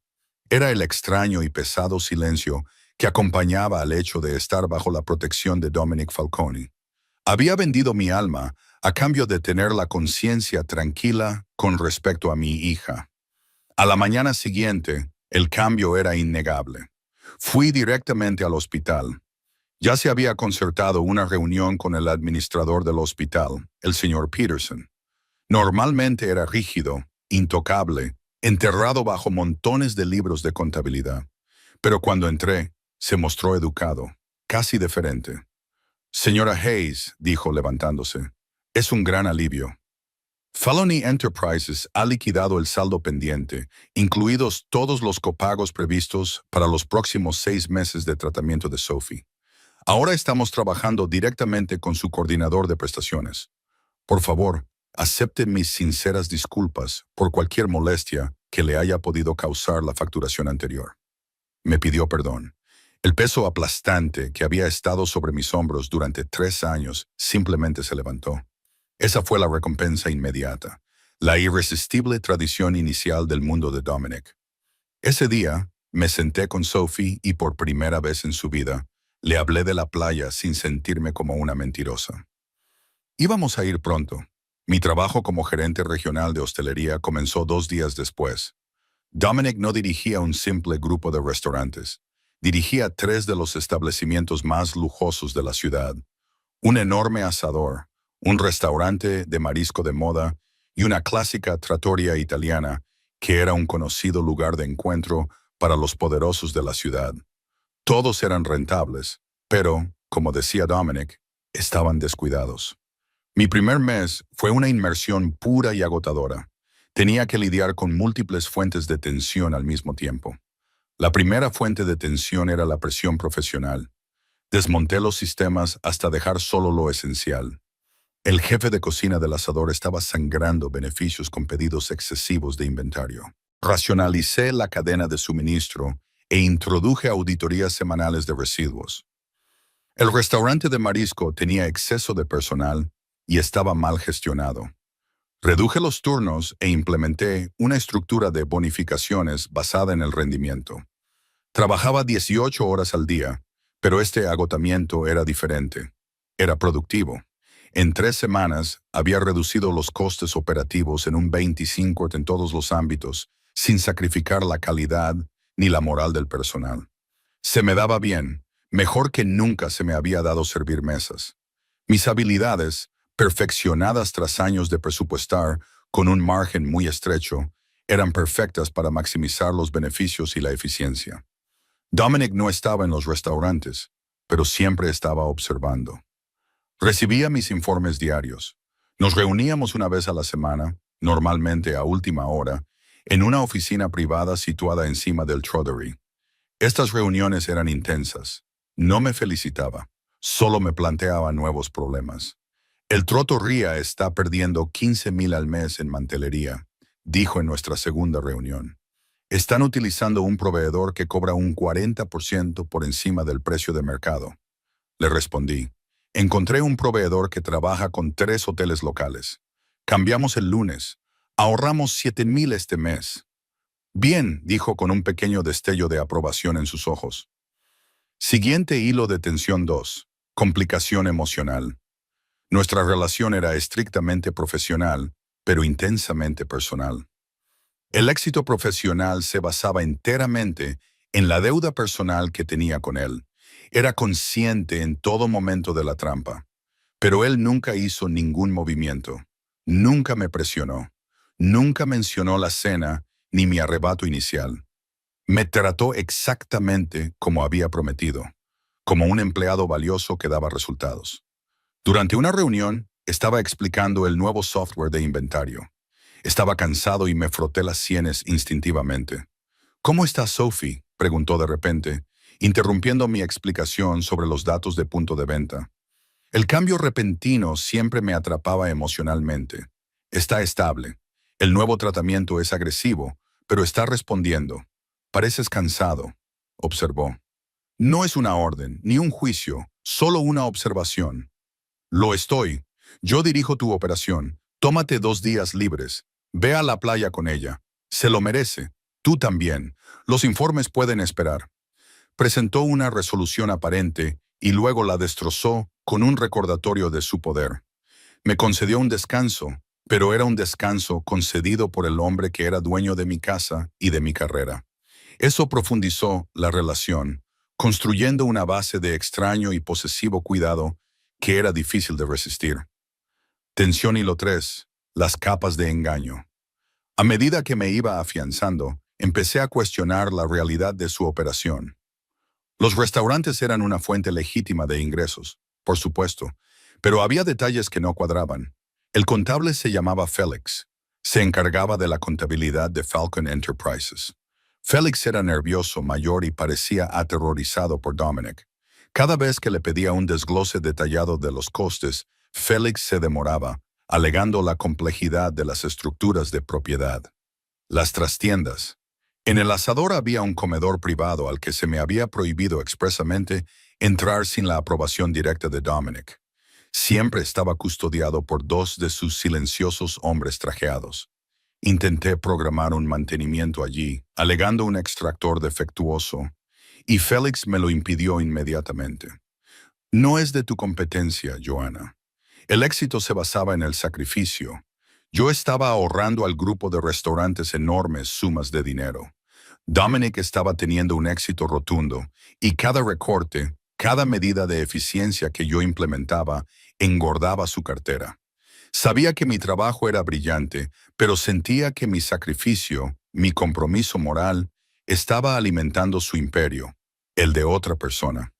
Era el extraño y pesado silencio que acompañaba al hecho de estar bajo la protección de Dominic Falcone. Había vendido mi alma a cambio de tener la conciencia tranquila con respecto a mi hija. A la mañana siguiente, el cambio era innegable. Fui directamente al hospital. Ya se había concertado una reunión con el administrador del hospital, el señor Peterson. Normalmente era rígido, intocable, enterrado bajo montones de libros de contabilidad. Pero cuando entré, se mostró educado, casi deferente. Señora Hayes, dijo levantándose, es un gran alivio. Falcone Enterprises ha liquidado el saldo pendiente, incluidos todos los copagos previstos para los próximos 6 meses de tratamiento de Sophie. Ahora estamos trabajando directamente con su coordinador de prestaciones. Por favor, acepte mis sinceras disculpas por cualquier molestia que le haya podido causar la facturación anterior. Me pidió perdón. El peso aplastante que había estado sobre mis hombros durante 3 años simplemente se levantó. Esa fue la recompensa inmediata, la irresistible tradición inicial del mundo de Dominic. Ese día, me senté con Sophie y por primera vez en su vida, le hablé de la playa sin sentirme como una mentirosa. Íbamos a ir pronto. Mi trabajo como gerente regional de hostelería comenzó 2 días después. Dominic no dirigía un simple grupo de restaurantes. Dirigía 3 de los establecimientos más lujosos de la ciudad. Un enorme asador, un restaurante de marisco de moda y una clásica trattoria italiana que era un conocido lugar de encuentro para los poderosos de la ciudad. Todos eran rentables, pero, como decía Dominic, estaban descuidados. Mi primer mes fue una inmersión pura y agotadora. Tenía que lidiar con múltiples fuentes de tensión al mismo tiempo. La primera fuente de tensión era la presión profesional. Desmonté los sistemas hasta dejar solo lo esencial. El jefe de cocina del asador estaba sangrando beneficios con pedidos excesivos de inventario. Racionalicé la cadena de suministro e introduje auditorías semanales de residuos. El restaurante de marisco tenía exceso de personal y estaba mal gestionado. Reduje los turnos e implementé una estructura de bonificaciones basada en el rendimiento. Trabajaba 18 horas al día, pero este agotamiento era diferente. Era productivo. En 3 semanas había reducido los costes operativos en un 25% en todos los ámbitos, sin sacrificar la calidad ni la moral del personal. Se me daba bien, mejor que nunca se me había dado servir mesas. Mis habilidades, perfeccionadas tras años de presupuestar con un margen muy estrecho, eran perfectas para maximizar los beneficios y la eficiencia. Dominic no estaba en los restaurantes, pero siempre estaba observando. Recibía mis informes diarios. Nos reuníamos una vez a la semana, normalmente a última hora, en una oficina privada situada encima del Trottery. Estas reuniones eran intensas. No me felicitaba, solo me planteaba nuevos problemas. El Trottería está perdiendo 15,000 al mes en mantelería, dijo en nuestra segunda reunión. Están utilizando un proveedor que cobra un 40% por encima del precio de mercado. Le respondí. Encontré un proveedor que trabaja con 3 hoteles locales. Cambiamos el lunes. Ahorramos 7,000 este mes. Bien, dijo con un pequeño destello de aprobación en sus ojos. Siguiente hilo de tensión 2. Complicación emocional. Nuestra relación era estrictamente profesional, pero intensamente personal. El éxito profesional se basaba enteramente en la deuda personal que tenía con él. Era consciente en todo momento de la trampa, pero él nunca hizo ningún movimiento. Nunca me presionó. Nunca mencionó la cena ni mi arrebato inicial. Me trató exactamente como había prometido, como un empleado valioso que daba resultados. Durante una reunión, estaba explicando el nuevo software de inventario. Estaba cansado y me froté las sienes instintivamente. ¿Cómo está Sophie?, preguntó de repente, interrumpiendo mi explicación sobre los datos de punto de venta. El cambio repentino siempre me atrapaba emocionalmente. Está estable. El nuevo tratamiento es agresivo, pero está respondiendo. Pareces cansado, observó. No es una orden, ni un juicio, solo una observación. Lo estoy. Yo dirijo tu operación. Tómate 2 días libres. Ve a la playa con ella. Se lo merece. Tú también. Los informes pueden esperar. Presentó una resolución aparente y luego la destrozó con un recordatorio de su poder. Me concedió un descanso, pero era un descanso concedido por el hombre que era dueño de mi casa y de mi carrera. Eso profundizó la relación, construyendo una base de extraño y posesivo cuidado que era difícil de resistir. Tensión hilo 3. Las capas de engaño. A medida que me iba afianzando, empecé a cuestionar la realidad de su operación. Los restaurantes eran una fuente legítima de ingresos, por supuesto, pero había detalles que no cuadraban. El contable se llamaba Félix. Se encargaba de la contabilidad de Falcon Enterprises. Félix era nervioso, mayor y parecía aterrorizado por Dominic. Cada vez que le pedía un desglose detallado de los costes, Félix se demoraba, alegando la complejidad de las estructuras de propiedad. Las trastiendas. En el asador había un comedor privado al que se me había prohibido expresamente entrar sin la aprobación directa de Dominic. Siempre estaba custodiado por 2 de sus silenciosos hombres trajeados. Intenté programar un mantenimiento allí, alegando un extractor defectuoso, y Félix me lo impidió inmediatamente. No es de tu competencia, Joanna. El éxito se basaba en el sacrificio. Yo estaba ahorrando al grupo de restaurantes enormes sumas de dinero. Dominic estaba teniendo un éxito rotundo, y cada recorte, cada medida de eficiencia que yo implementaba, engordaba su cartera. Sabía que mi trabajo era brillante, pero sentía que mi sacrificio, mi compromiso moral, estaba alimentando su imperio, el de otra persona.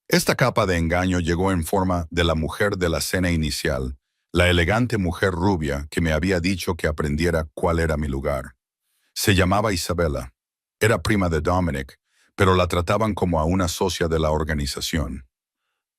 Esta capa de engaño llegó en forma de la mujer de la cena inicial, la elegante mujer rubia que me había dicho que aprendiera cuál era mi lugar. Se llamaba Isabella. Era prima de Dominic, pero la trataban como a una socia de la organización.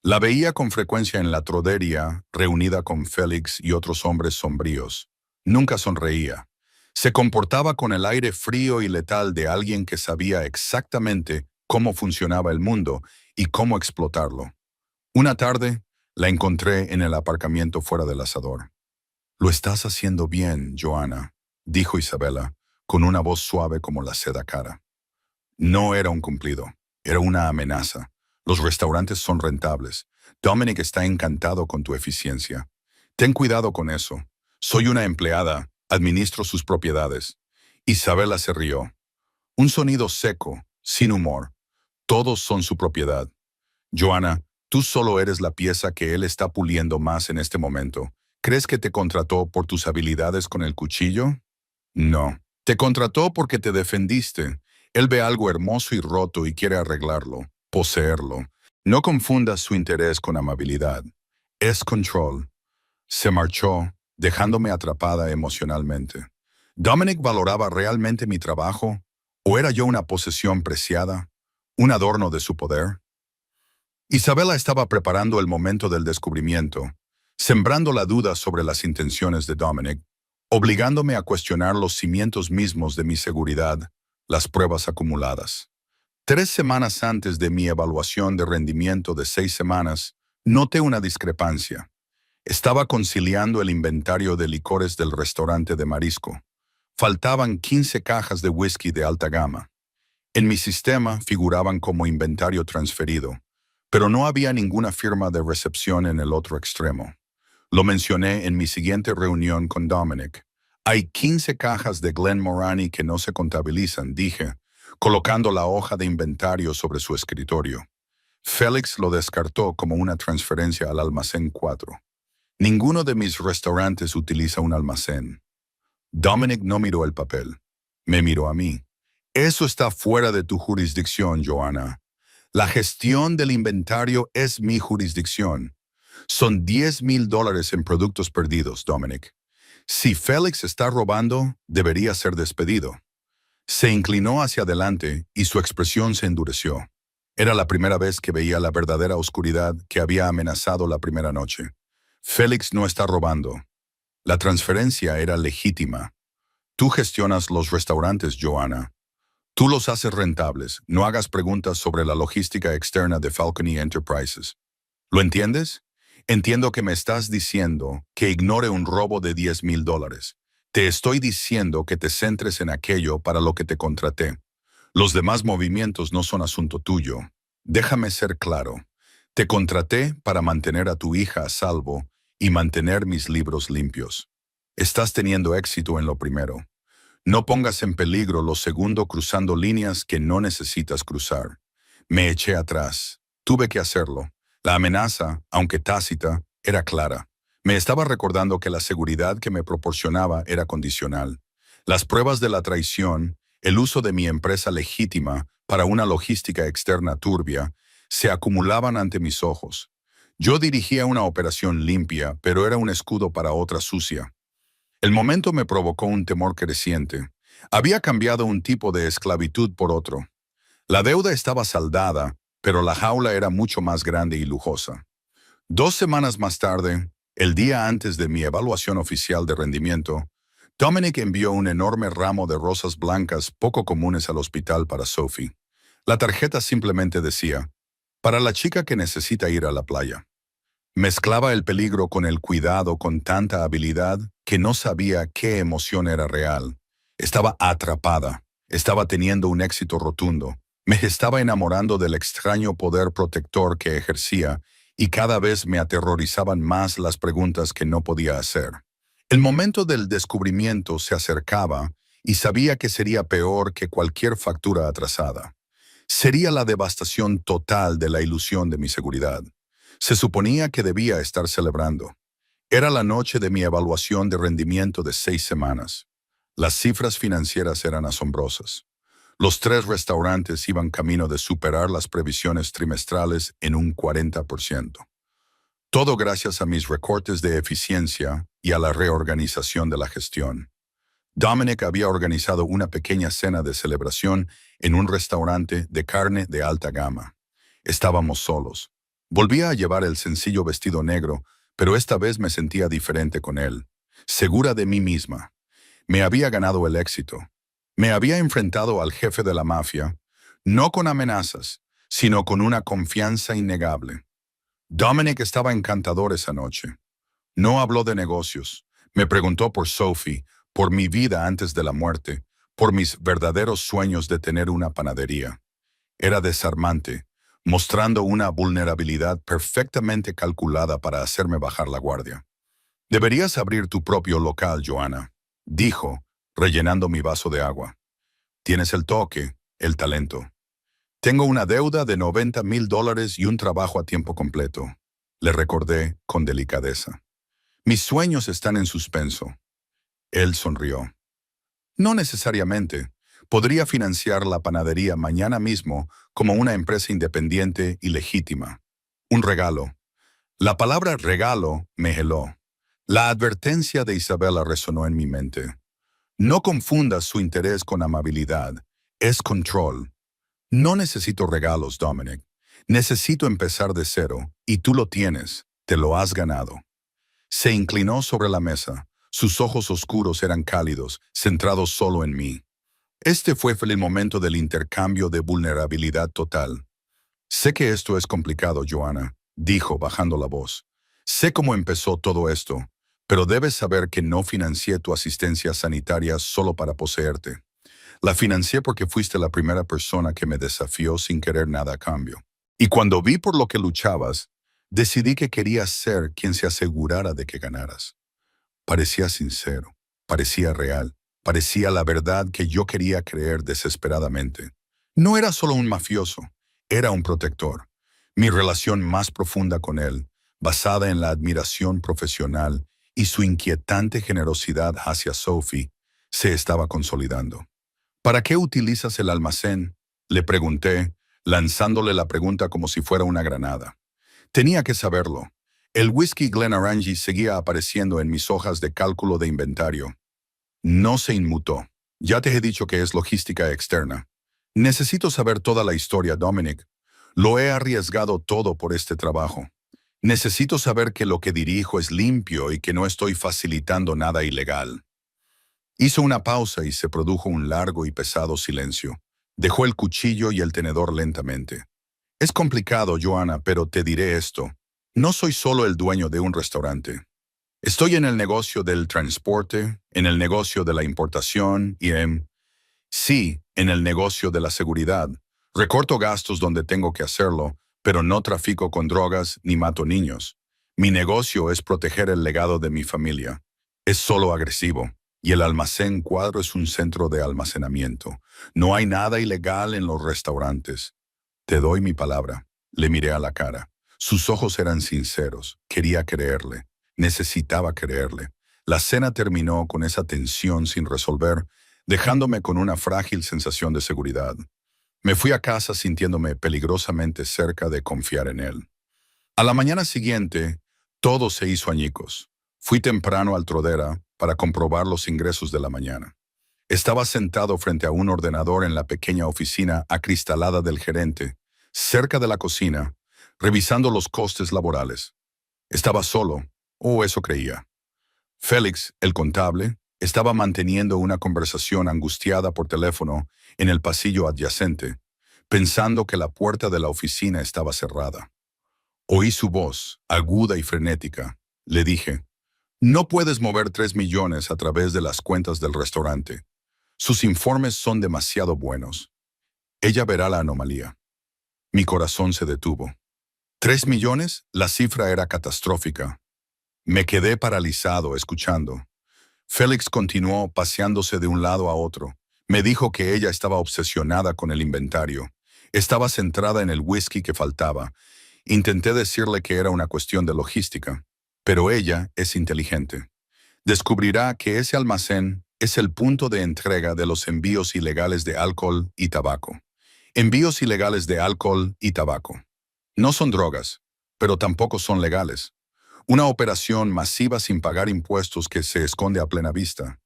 La veía con frecuencia en la trodería, reunida con Félix y otros hombres sombríos. Nunca sonreía. Se comportaba con el aire frío y letal de alguien que sabía exactamente cómo funcionaba el mundo y cómo explotarlo. Una tarde, La encontré en el aparcamiento fuera del asador. Lo estás haciendo bien, Joanna, dijo Isabela, con una voz suave como la seda cara. No era un cumplido, era una amenaza. Los restaurantes son rentables. Dominic está encantado con tu eficiencia. Ten cuidado con eso. Soy una empleada, administro sus propiedades. Isabela se rió. Un sonido seco, sin humor. Todos son su propiedad. Joanna, tú solo eres la pieza que él está puliendo más en este momento. ¿Crees que te contrató por tus habilidades con el cuchillo? No. Te contrató porque te defendiste. Él ve algo hermoso y roto y quiere arreglarlo, poseerlo. No confundas su interés con amabilidad. Es control. Se marchó, dejándome atrapada emocionalmente. ¿Dominic valoraba realmente mi trabajo? ¿O era yo una posesión preciada? ¿Un adorno de su poder? Isabela estaba preparando el momento del descubrimiento, sembrando la duda sobre las intenciones de Dominic, obligándome a cuestionar los cimientos mismos de mi seguridad, las pruebas acumuladas. 3 semanas antes de mi evaluación de rendimiento de 6 semanas, noté una discrepancia. Estaba conciliando el inventario de licores del restaurante de marisco. Faltaban 15 cajas de whisky de alta gama. En mi sistema figuraban como inventario transferido, pero no había ninguna firma de recepción en el otro extremo. Lo mencioné en mi siguiente reunión con Dominic. Hay 15 cajas de Glenmorangie que no se contabilizan, dije, colocando la hoja de inventario sobre su escritorio. Félix lo descartó como una transferencia al almacén 4. Ninguno de mis restaurantes utiliza un almacén. Dominic no miró el papel. Me miró a mí. Eso está fuera de tu jurisdicción, Joanna. La gestión del inventario es mi jurisdicción. Son $10,000 en productos perdidos, Dominic. Si Félix está robando, debería ser despedido. Se inclinó hacia adelante y su expresión se endureció. Era la primera vez que veía la verdadera oscuridad que había amenazado la primera noche. Félix no está robando. La transferencia era legítima. Tú gestionas los restaurantes, Joanna. Tú los haces rentables. No hagas preguntas sobre la logística externa de Falcone Enterprises. ¿Lo entiendes? Entiendo que me estás diciendo que ignore un robo de $10,000. Te estoy diciendo que te centres en aquello para lo que te contraté. Los demás movimientos no son asunto tuyo. Déjame ser claro. Te contraté para mantener a tu hija a salvo y mantener mis libros limpios. Estás teniendo éxito en lo primero. No pongas en peligro lo segundo cruzando líneas que no necesitas cruzar. Me eché atrás. Tuve que hacerlo. La amenaza, aunque tácita, era clara. Me estaba recordando que la seguridad que me proporcionaba era condicional. Las pruebas de la traición, el uso de mi empresa legítima para una logística externa turbia, se acumulaban ante mis ojos. Yo dirigía una operación limpia, pero era un escudo para otra sucia. El momento me provocó un temor creciente. Había cambiado un tipo de esclavitud por otro. La deuda estaba saldada, pero la jaula era mucho más grande y lujosa. 2 semanas más tarde, el día antes de mi evaluación oficial de rendimiento, Dominic envió un enorme ramo de rosas blancas poco comunes al hospital para Sophie. La tarjeta simplemente decía, para la chica que necesita ir a la playa. Mezclaba el peligro con el cuidado con tanta habilidad que no sabía qué emoción era real. Estaba atrapada, estaba teniendo un éxito rotundo, me estaba enamorando del extraño poder protector que ejercía y cada vez me aterrorizaban más las preguntas que no podía hacer. El momento del descubrimiento se acercaba y sabía que sería peor que cualquier factura atrasada. Sería la devastación total de la ilusión de mi seguridad. Se suponía que debía estar celebrando. Era la noche de mi evaluación de rendimiento de 6 semanas. Las cifras financieras eran asombrosas. Los 3 restaurantes iban camino de superar las previsiones trimestrales en un 40%. Todo gracias a mis recortes de eficiencia y a la reorganización de la gestión. Dominic había organizado una pequeña cena de celebración en un restaurante de carne de alta gama. Estábamos solos. Volvía a llevar el sencillo vestido negro, pero esta vez me sentía diferente con él, segura de mí misma. Me había ganado el éxito. Me había enfrentado al jefe de la mafia, no con amenazas, sino con una confianza innegable. Dominic estaba encantador esa noche. No habló de negocios. Me preguntó por Sophie, por mi vida antes de la muerte, por mis verdaderos sueños de tener una panadería. Era desarmante, mostrando una vulnerabilidad perfectamente calculada para hacerme bajar la guardia. Deberías abrir tu propio local, Joanna, dijo, rellenando mi vaso de agua. Tienes el toque, el talento. Tengo una deuda de $90,000 y un trabajo a tiempo completo. Le recordé con delicadeza. Mis sueños están en suspenso. Él sonrió. No necesariamente. Podría financiar la panadería mañana mismo como una empresa independiente y legítima. Un regalo. La palabra regalo me heló. La advertencia de Isabella resonó en mi mente. No confundas su interés con amabilidad. Es control. No necesito regalos, Dominic. Necesito empezar de cero, y tú lo tienes. Te lo has ganado. Se inclinó sobre la mesa. Sus ojos oscuros eran cálidos, centrados solo en mí. Este fue el momento del intercambio de vulnerabilidad total. Sé que esto es complicado, Joanna, dijo bajando la voz. Sé cómo empezó todo esto, pero debes saber que no financié tu asistencia sanitaria solo para poseerte. La financié porque fuiste la primera persona que me desafió sin querer nada a cambio. Y cuando vi por lo que luchabas, decidí que querías ser quien se asegurara de que ganaras. Parecía sincero, parecía real, parecía la verdad que yo quería creer desesperadamente. No era solo un mafioso, era un protector. Mi relación más profunda con él, basada en la admiración profesional y su inquietante generosidad hacia Sophie, se estaba consolidando. ¿Para qué utilizas el almacén?, le pregunté, lanzándole la pregunta como si fuera una granada. Tenía que saberlo. El whisky Glenmorangie seguía apareciendo en mis hojas de cálculo de inventario. No se inmutó. Ya te he dicho que es logística externa. Necesito saber toda la historia, Dominic. Lo he arriesgado todo por este trabajo. Necesito saber que lo que dirijo es limpio y que no estoy facilitando nada ilegal. Hizo una pausa y se produjo un largo y pesado silencio. Dejó el cuchillo y el tenedor lentamente. Es complicado, Joanna, pero te diré esto. No soy solo el dueño de un restaurante. Estoy en el negocio del transporte, en el negocio de la importación y sí, en el negocio de la seguridad. Recorto gastos donde tengo que hacerlo, pero no trafico con drogas ni mato niños. Mi negocio es proteger el legado de mi familia. Es solo agresivo. Y el almacén Cuadro es un centro de almacenamiento. No hay nada ilegal en los restaurantes. Te doy mi palabra. Le miré a la cara. Sus ojos eran sinceros. Quería creerle. Necesitaba creerle. La cena terminó con esa tensión sin resolver, dejándome con una frágil sensación de seguridad. Me fui a casa sintiéndome peligrosamente cerca de confiar en él. A la mañana siguiente, todo se hizo añicos. Fui temprano al Trodera para comprobar los ingresos de la mañana. Estaba sentado frente a un ordenador en la pequeña oficina acristalada del gerente, cerca de la cocina, revisando los costes laborales. Estaba solo, o eso creía. Félix, el contable, estaba manteniendo una conversación angustiada por teléfono en el pasillo adyacente, pensando que la puerta de la oficina estaba cerrada. Oí su voz, aguda y frenética. Le dije, no puedes mover 3 millones a través de las cuentas del restaurante. Sus informes son demasiado buenos. Ella verá la anomalía. Mi corazón se detuvo. ¿3 millones? La cifra era catastrófica. Me quedé paralizado escuchando. Félix continuó paseándose de un lado a otro. Me dijo que ella estaba obsesionada con el inventario. Estaba centrada en el whisky que faltaba. Intenté decirle que era una cuestión de logística, pero ella es inteligente. Descubrirá que ese almacén es el punto de entrega de los envíos ilegales de alcohol y tabaco. Envíos ilegales de alcohol y tabaco. No son drogas, pero tampoco son legales. Una operación masiva sin pagar impuestos que se esconde a plena vista.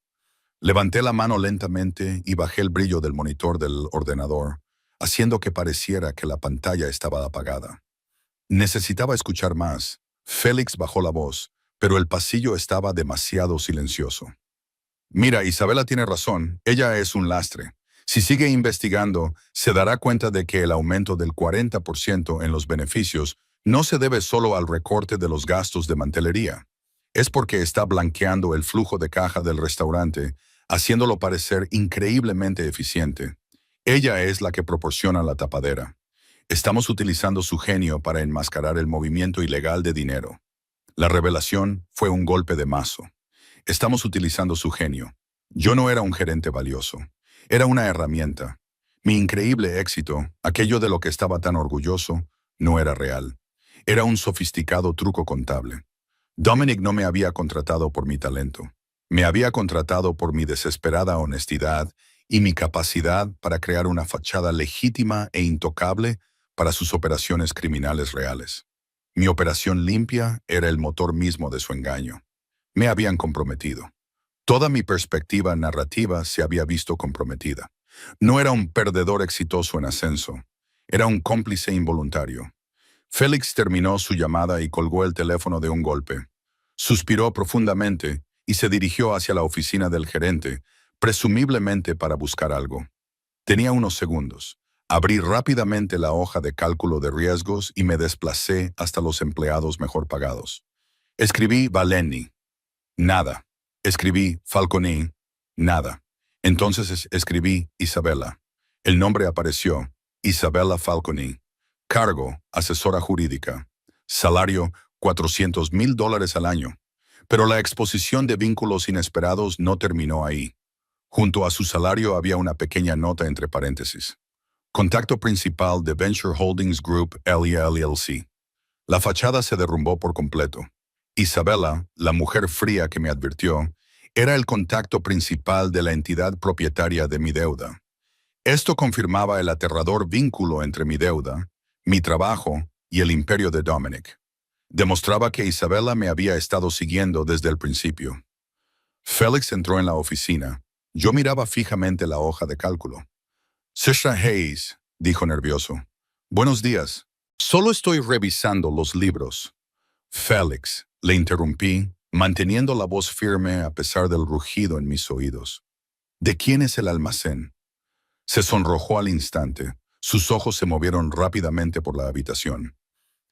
Levanté la mano lentamente y bajé el brillo del monitor del ordenador, haciendo que pareciera que la pantalla estaba apagada. Necesitaba escuchar más. Félix bajó la voz, pero el pasillo estaba demasiado silencioso. Mira, Isabela tiene razón, ella es un lastre. Si sigue investigando, se dará cuenta de que el aumento del 40% en los beneficios no se debe solo al recorte de los gastos de mantelería. Es porque está blanqueando el flujo de caja del restaurante, haciéndolo parecer increíblemente eficiente. Ella es la que proporciona la tapadera. Estamos utilizando su genio para enmascarar el movimiento ilegal de dinero. La revelación fue un golpe de mazo. Estamos utilizando su genio. Yo no era un gerente valioso. Era una herramienta. Mi increíble éxito, aquello de lo que estaba tan orgulloso, no era real. Era un sofisticado truco contable. Dominic no me había contratado por mi talento. Me había contratado por mi desesperada honestidad y mi capacidad para crear una fachada legítima e intocable para sus operaciones criminales reales. Mi operación limpia era el motor mismo de su engaño. Me habían comprometido. Toda mi perspectiva narrativa se había visto comprometida. No era un perdedor exitoso en ascenso. Era un cómplice involuntario. Félix terminó su llamada y colgó el teléfono de un golpe. Suspiró profundamente y se dirigió hacia la oficina del gerente, presumiblemente para buscar algo. Tenía unos segundos. Abrí rápidamente la hoja de cálculo de riesgos y me desplacé hasta los empleados mejor pagados. Escribí Valeni. Nada. Escribí Falconi. Nada. Entonces escribí Isabella. El nombre apareció. Isabella Falconi. Cargo, asesora jurídica. Salario, $400,000 al año. Pero la exposición de vínculos inesperados no terminó ahí. Junto a su salario había una pequeña nota entre paréntesis. Contacto principal de Venture Holdings Group LLC. La fachada se derrumbó por completo. Isabella, la mujer fría que me advirtió, era el contacto principal de la entidad propietaria de mi deuda. Esto confirmaba el aterrador vínculo entre mi deuda, mi trabajo y el imperio de Dominic. Demostraba que Isabella me había estado siguiendo desde el principio. Félix entró en la oficina. Yo miraba fijamente la hoja de cálculo. Sisha Hayes, dijo nervioso. Buenos días. Solo estoy revisando los libros. Félix, le interrumpí, manteniendo la voz firme a pesar del rugido en mis oídos. ¿De quién es el almacén? Se sonrojó al instante. Sus ojos se movieron rápidamente por la habitación.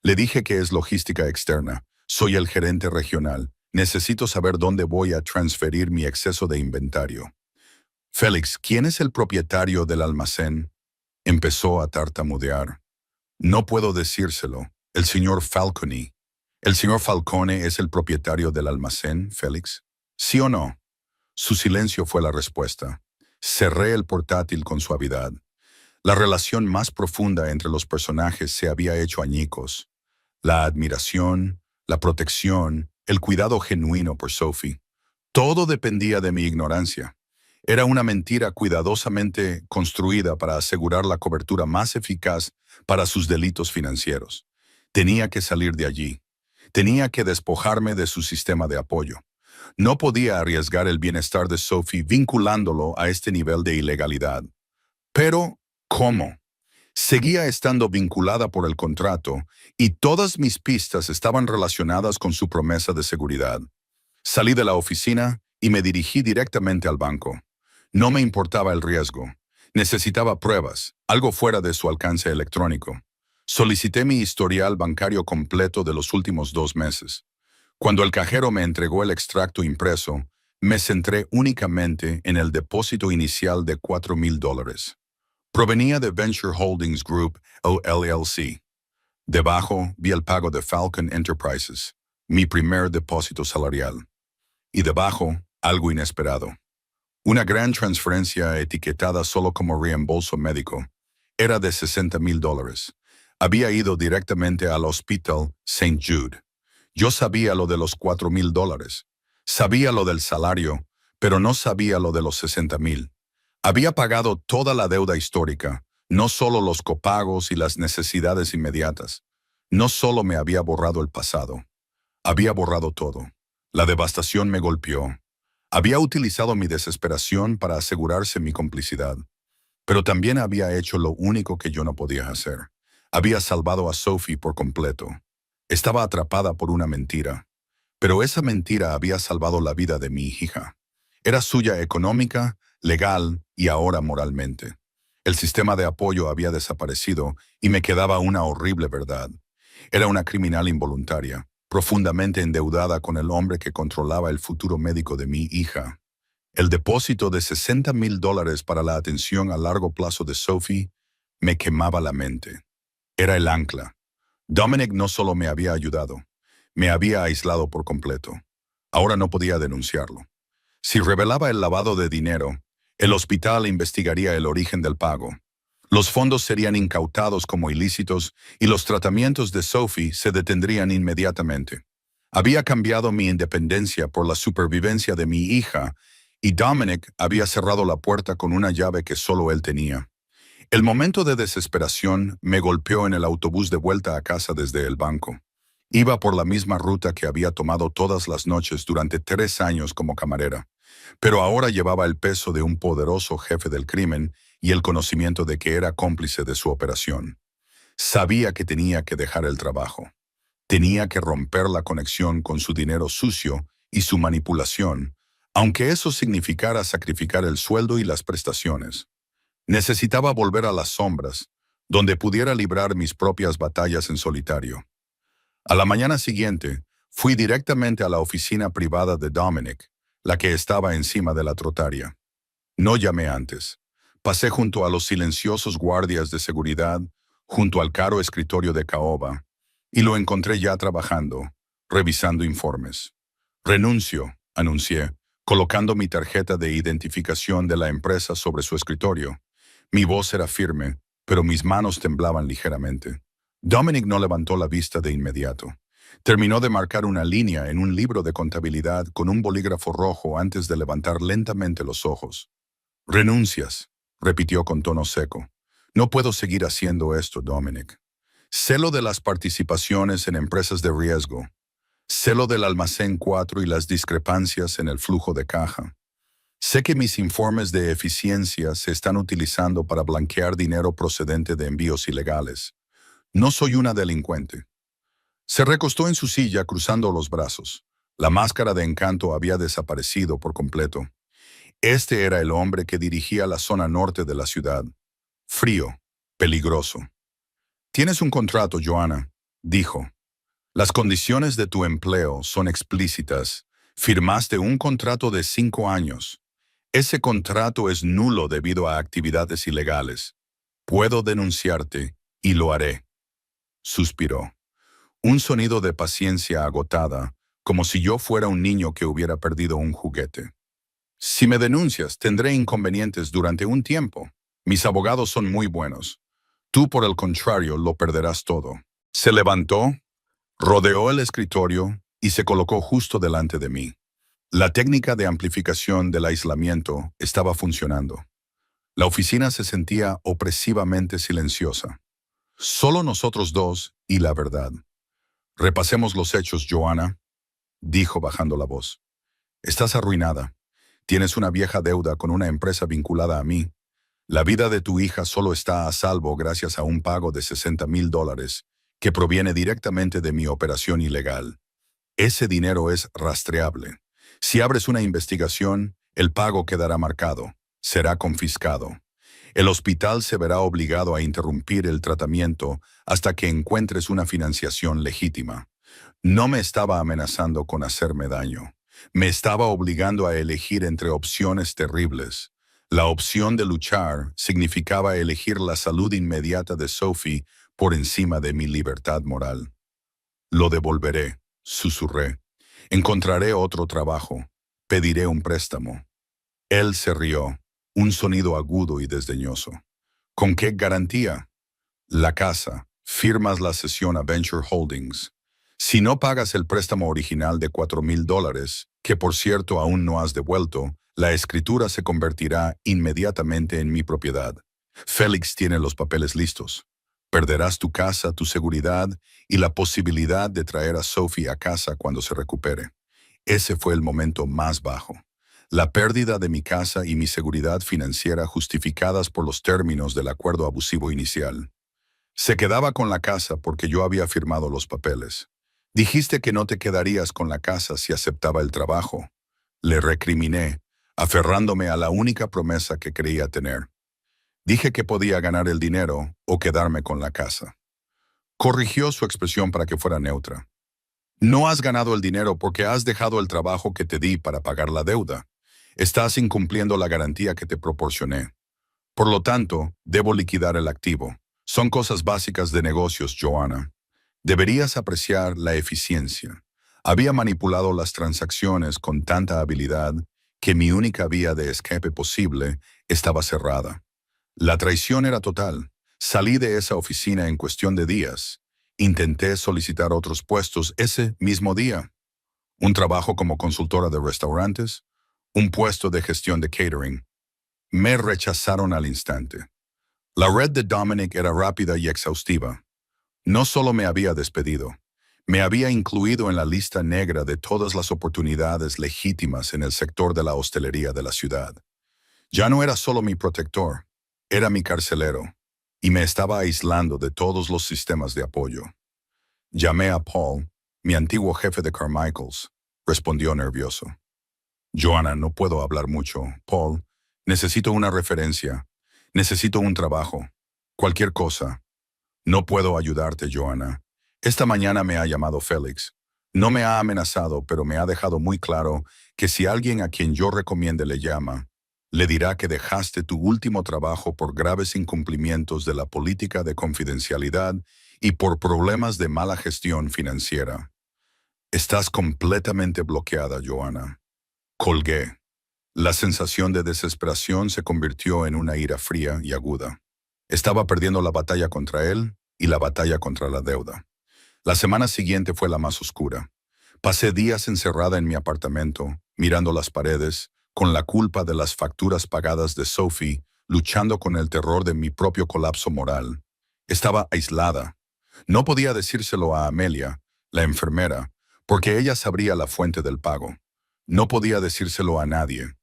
Le dije que es logística externa. Soy el gerente regional. Necesito saber dónde voy a transferir mi exceso de inventario. Félix, ¿quién es el propietario del almacén? Empezó a tartamudear. No puedo decírselo. El señor Falconi. ¿El señor Falcone es el propietario del almacén, Félix? ¿Sí o no? Su silencio fue la respuesta. Cerré el portátil con suavidad. La relación más profunda entre los personajes se había hecho añicos. La admiración, la protección, el cuidado genuino por Sophie. Todo dependía de mi ignorancia. Era una mentira cuidadosamente construida para asegurar la cobertura más eficaz para sus delitos financieros. Tenía que salir de allí. Tenía que despojarme de su sistema de apoyo. No podía arriesgar el bienestar de Sophie vinculándolo a este nivel de ilegalidad. Pero, ¿cómo? Seguía estando vinculada por el contrato y todas mis pistas estaban relacionadas con su promesa de seguridad. Salí de la oficina y me dirigí directamente al banco. No me importaba el riesgo. Necesitaba pruebas, algo fuera de su alcance electrónico. Solicité mi historial bancario completo de los últimos 2 meses. Cuando el cajero me entregó el extracto impreso, me centré únicamente en el depósito inicial de $4,000. Provenía de Venture Holdings Group, o LLC. Debajo vi el pago de Falcon Enterprises, mi primer depósito salarial. Y debajo, algo inesperado. Una gran transferencia etiquetada solo como reembolso médico. Era de $60,000. Había ido directamente al Hospital St. Jude. Yo sabía lo de los $4,000. Sabía lo del salario, pero no sabía lo de los $60,000. Había pagado toda la deuda histórica, no solo los copagos y las necesidades inmediatas. No solo me había borrado el pasado. Había borrado todo. La devastación me golpeó. Había utilizado mi desesperación para asegurarse mi complicidad. Pero también había hecho lo único que yo no podía hacer. Había salvado a Sophie por completo. Estaba atrapada por una mentira. Pero esa mentira había salvado la vida de mi hija. Era suya económica, legal y ahora moralmente. El sistema de apoyo había desaparecido y me quedaba una horrible verdad. Era una criminal involuntaria, profundamente endeudada con el hombre que controlaba el futuro médico de mi hija. El depósito de $60,000 para la atención a largo plazo de Sophie me quemaba la mente. Era el ancla. Dominic no solo me había ayudado, me había aislado por completo. Ahora no podía denunciarlo. Si revelaba el lavado de dinero, el hospital investigaría el origen del pago. Los fondos serían incautados como ilícitos y los tratamientos de Sophie se detendrían inmediatamente. Había cambiado mi independencia por la supervivencia de mi hija y Dominic había cerrado la puerta con una llave que solo él tenía. El momento de desesperación me golpeó en el autobús de vuelta a casa desde el banco. Iba por la misma ruta que había tomado todas las noches durante 3 años como camarera, pero ahora llevaba el peso de un poderoso jefe del crimen y el conocimiento de que era cómplice de su operación. Sabía que tenía que dejar el trabajo. Tenía que romper la conexión con su dinero sucio y su manipulación, aunque eso significara sacrificar el sueldo y las prestaciones. Necesitaba volver a las sombras, donde pudiera librar mis propias batallas en solitario. A la mañana siguiente, fui directamente a la oficina privada de Dominic, la que estaba encima de la trotaria. No llamé antes. Pasé junto a los silenciosos guardias de seguridad, junto al caro escritorio de caoba, y lo encontré ya trabajando, revisando informes. Renuncio, anuncié, colocando mi tarjeta de identificación de la empresa sobre su escritorio. Mi voz era firme, pero mis manos temblaban ligeramente. Dominic no levantó la vista de inmediato. Terminó de marcar una línea en un libro de contabilidad con un bolígrafo rojo antes de levantar lentamente los ojos. «Renuncias», repitió con tono seco. «No puedo seguir haciendo esto, Dominic. Sé lo de las participaciones en empresas de riesgo. Sé lo del almacén 4 y las discrepancias en el flujo de caja. Sé que mis informes de eficiencia se están utilizando para blanquear dinero procedente de envíos ilegales. No soy una delincuente». Se recostó en su silla cruzando los brazos. La máscara de encanto había desaparecido por completo. Este era el hombre que dirigía la zona norte de la ciudad. Frío, peligroso. «Tienes un contrato, Joanna», dijo. «Las condiciones de tu empleo son explícitas. Firmaste un contrato de 5 años. Ese contrato es nulo debido a actividades ilegales. Puedo denunciarte y lo haré». Suspiró. Un sonido de paciencia agotada, como si yo fuera un niño que hubiera perdido un juguete. «Si me denuncias, tendré inconvenientes durante un tiempo. Mis abogados son muy buenos. Tú, por el contrario, lo perderás todo». Se levantó, rodeó el escritorio y se colocó justo delante de mí. La técnica de amplificación del aislamiento estaba funcionando. La oficina se sentía opresivamente silenciosa. Solo nosotros dos y la verdad. «Repasemos los hechos, Joanna», dijo bajando la voz. «Estás arruinada. Tienes una vieja deuda con una empresa vinculada a mí. La vida de tu hija solo está a salvo gracias a un pago de $60,000 que proviene directamente de mi operación ilegal. Ese dinero es rastreable. Si abres una investigación, el pago quedará marcado, será confiscado. El hospital se verá obligado a interrumpir el tratamiento hasta que encuentres una financiación legítima. No me estaba amenazando con hacerme daño. Me estaba obligando a elegir entre opciones terribles. La opción de luchar significaba elegir la salud inmediata de Sophie por encima de mi libertad moral. «Lo devolveré», susurré. «Encontraré otro trabajo. Pediré un préstamo». Él se rió, un sonido agudo y desdeñoso. «¿Con qué garantía?» «La casa. Firmas la cesión a Venture Holdings. Si no pagas el préstamo original de $4,000, que por cierto aún no has devuelto, la escritura se convertirá inmediatamente en mi propiedad. Félix tiene los papeles listos. Perderás tu casa, tu seguridad y la posibilidad de traer a Sophie a casa cuando se recupere». Ese fue el momento más bajo. La pérdida de mi casa y mi seguridad financiera justificadas por los términos del acuerdo abusivo inicial. «Se quedaba con la casa porque yo había firmado los papeles. Dijiste que no te quedarías con la casa si aceptaba el trabajo». Le recriminé, aferrándome a la única promesa que creía tener. Dije que podía ganar el dinero o quedarme con la casa. Corrigió su expresión para que fuera neutra. No has ganado el dinero porque has dejado el trabajo que te di para pagar la deuda. Estás incumpliendo la garantía que te proporcioné. Por lo tanto, debo liquidar el activo. Son cosas básicas de negocios, Joanna. Deberías apreciar la eficiencia. Había manipulado las transacciones con tanta habilidad que mi única vía de escape posible estaba cerrada. La traición era total. Salí de esa oficina en cuestión de días. Intenté solicitar otros puestos ese mismo día. Un trabajo como consultora de restaurantes, un puesto de gestión de catering. Me rechazaron al instante. La red de Dominic era rápida y exhaustiva. No solo me había despedido, me había incluido en la lista negra de todas las oportunidades legítimas en el sector de la hostelería de la ciudad. Ya no era solo mi protector, era mi carcelero, y me estaba aislando de todos los sistemas de apoyo. Llamé a Paul, mi antiguo jefe de Carmichael's. Respondió nervioso. Joanna, no puedo hablar mucho. Paul, necesito una referencia. Necesito un trabajo. Cualquier cosa. No puedo ayudarte, Joanna. Esta mañana me ha llamado Félix. No me ha amenazado, pero me ha dejado muy claro que si alguien a quien yo recomiende le llama, le dirá que dejaste tu último trabajo por graves incumplimientos de la política de confidencialidad y por problemas de mala gestión financiera. Estás completamente bloqueada, Joanna. Colgué. La sensación de desesperación se convirtió en una ira fría y aguda. Estaba perdiendo la batalla contra él y la batalla contra la deuda. La semana siguiente fue la más oscura. Pasé días encerrada en mi apartamento, mirando las paredes, con la culpa de las facturas pagadas de Sophie, luchando con el terror de mi propio colapso moral. Estaba aislada. No podía decírselo a Amelia, la enfermera, porque ella sabría la fuente del pago. No podía decírselo a nadie.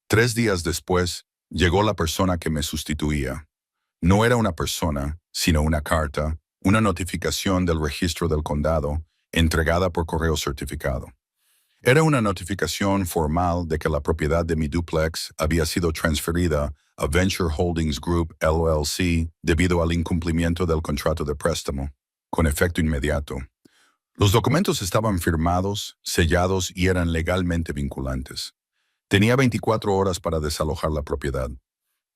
3 días después, llegó la persona que me sustituía. No era una persona, sino una carta, una notificación del registro del condado, entregada por correo certificado. Era una notificación formal de que la propiedad de mi dúplex había sido transferida a Venture Holdings Group LLC debido al incumplimiento del contrato de préstamo, con efecto inmediato. Los documentos estaban firmados, sellados y eran legalmente vinculantes. Tenía 24 horas para desalojar la propiedad.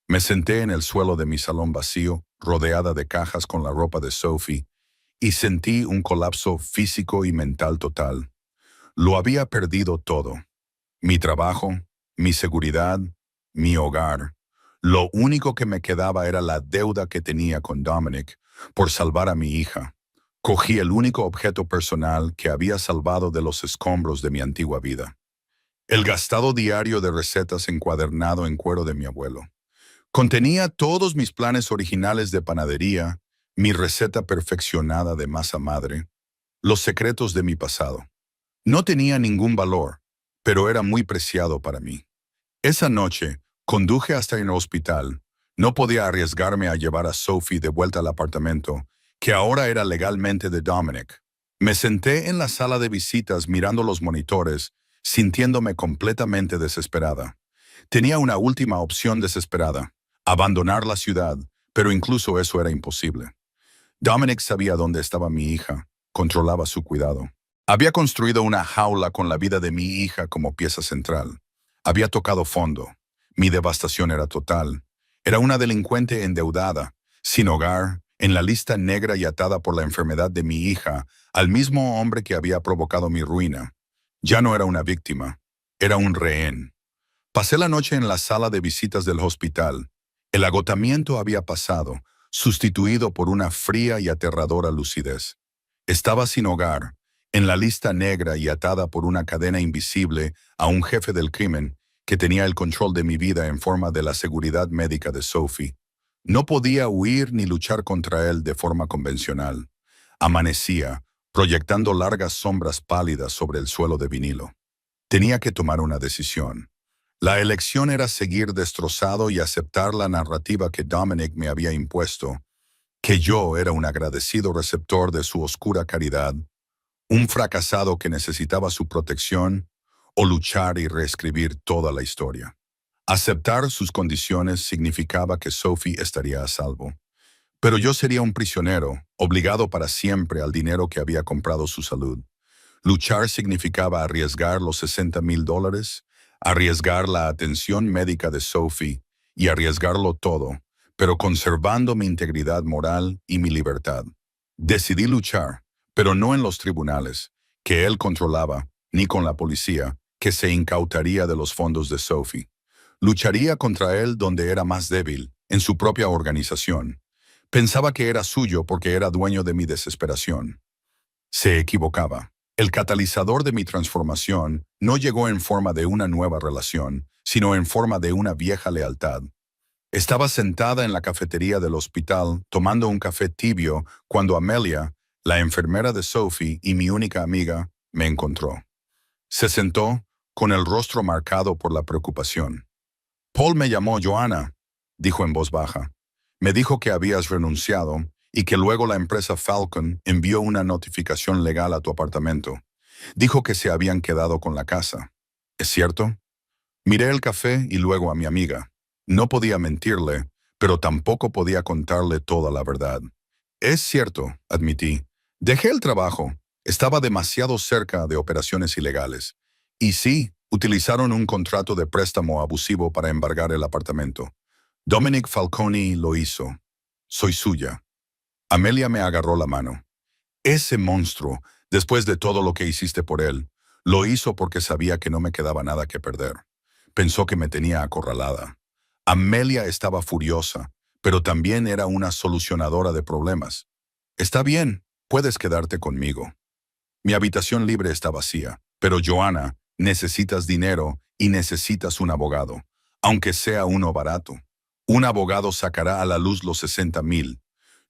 Me senté en el suelo de mi salón vacío, rodeada de cajas con la ropa de Sophie, y sentí un colapso físico y mental total. Lo había perdido todo. Mi trabajo, mi seguridad, mi hogar. Lo único que me quedaba era la deuda que tenía con Dominic por salvar a mi hija. Cogí el único objeto personal que había salvado de los escombros de mi antigua vida. El gastado diario de recetas encuadernado en cuero de mi abuelo. Contenía todos mis planes originales de panadería, mi receta perfeccionada de masa madre, los secretos de mi pasado. No tenía ningún valor, pero era muy preciado para mí. Esa noche, conduje hasta el hospital. No podía arriesgarme a llevar a Sophie de vuelta al apartamento, que ahora era legalmente de Dominic. Me senté en la sala de visitas mirando los monitores, sintiéndome completamente desesperada. Tenía una última opción desesperada: abandonar la ciudad, pero incluso eso era imposible. Dominic sabía dónde estaba mi hija, controlaba su cuidado. Había construido una jaula con la vida de mi hija como pieza central. Había tocado fondo. Mi devastación era total. Era una delincuente endeudada, sin hogar, en la lista negra y atada por la enfermedad de mi hija al mismo hombre que había provocado mi ruina. Ya no era una víctima, era un rehén. Pasé la noche en la sala de visitas del hospital. El agotamiento había pasado, sustituido por una fría y aterradora lucidez. Estaba sin hogar, en la lista negra y atada por una cadena invisible a un jefe del crimen que tenía el control de mi vida en forma de la seguridad médica de Sophie. No podía huir ni luchar contra él de forma convencional. Amanecía, proyectando largas sombras pálidas sobre el suelo de vinilo. Tenía que tomar una decisión. La elección era seguir destrozado y aceptar la narrativa que Dominic me había impuesto, que yo era un agradecido receptor de su oscura caridad, un fracasado que necesitaba su protección, o luchar y reescribir toda la historia. Aceptar sus condiciones significaba que Sophie estaría a salvo, Pero yo sería un prisionero, obligado para siempre al dinero que había comprado su salud. Luchar significaba arriesgar los $60,000, arriesgar la atención médica de Sophie y arriesgarlo todo, pero conservando mi integridad moral y mi libertad. Decidí luchar, pero no en los tribunales, que él controlaba, ni con la policía, que se incautaría de los fondos de Sophie. Lucharía contra él donde era más débil, en su propia organización. Pensaba que era suyo porque era dueño de mi desesperación. Se equivocaba. El catalizador de mi transformación no llegó en forma de una nueva relación, sino en forma de una vieja lealtad. Estaba sentada en la cafetería del hospital tomando un café tibio cuando Amelia, la enfermera de Sophie y mi única amiga, me encontró. Se sentó con el rostro marcado por la preocupación. Paul me llamó Joanna, dijo en voz baja. Me dijo que habías renunciado y que luego la empresa Falcon envió una notificación legal a tu apartamento. Dijo que se habían quedado con la casa. ¿Es cierto? Miré el café y luego a mi amiga. No podía mentirle, pero tampoco podía contarle toda la verdad. Es cierto, admití. Dejé el trabajo. Estaba demasiado cerca de operaciones ilegales. Y sí, utilizaron un contrato de préstamo abusivo para embargar el apartamento. Dominic Falcone lo hizo. Soy suya. Amelia me agarró la mano. Ese monstruo, después de todo lo que hiciste por él, lo hizo porque sabía que no me quedaba nada que perder. Pensó que me tenía acorralada. Amelia estaba furiosa, pero también era una solucionadora de problemas. Está bien, puedes quedarte conmigo. Mi habitación libre está vacía, pero Joanna, necesitas dinero y necesitas un abogado, aunque sea uno barato. Un abogado sacará a la luz los 60,000.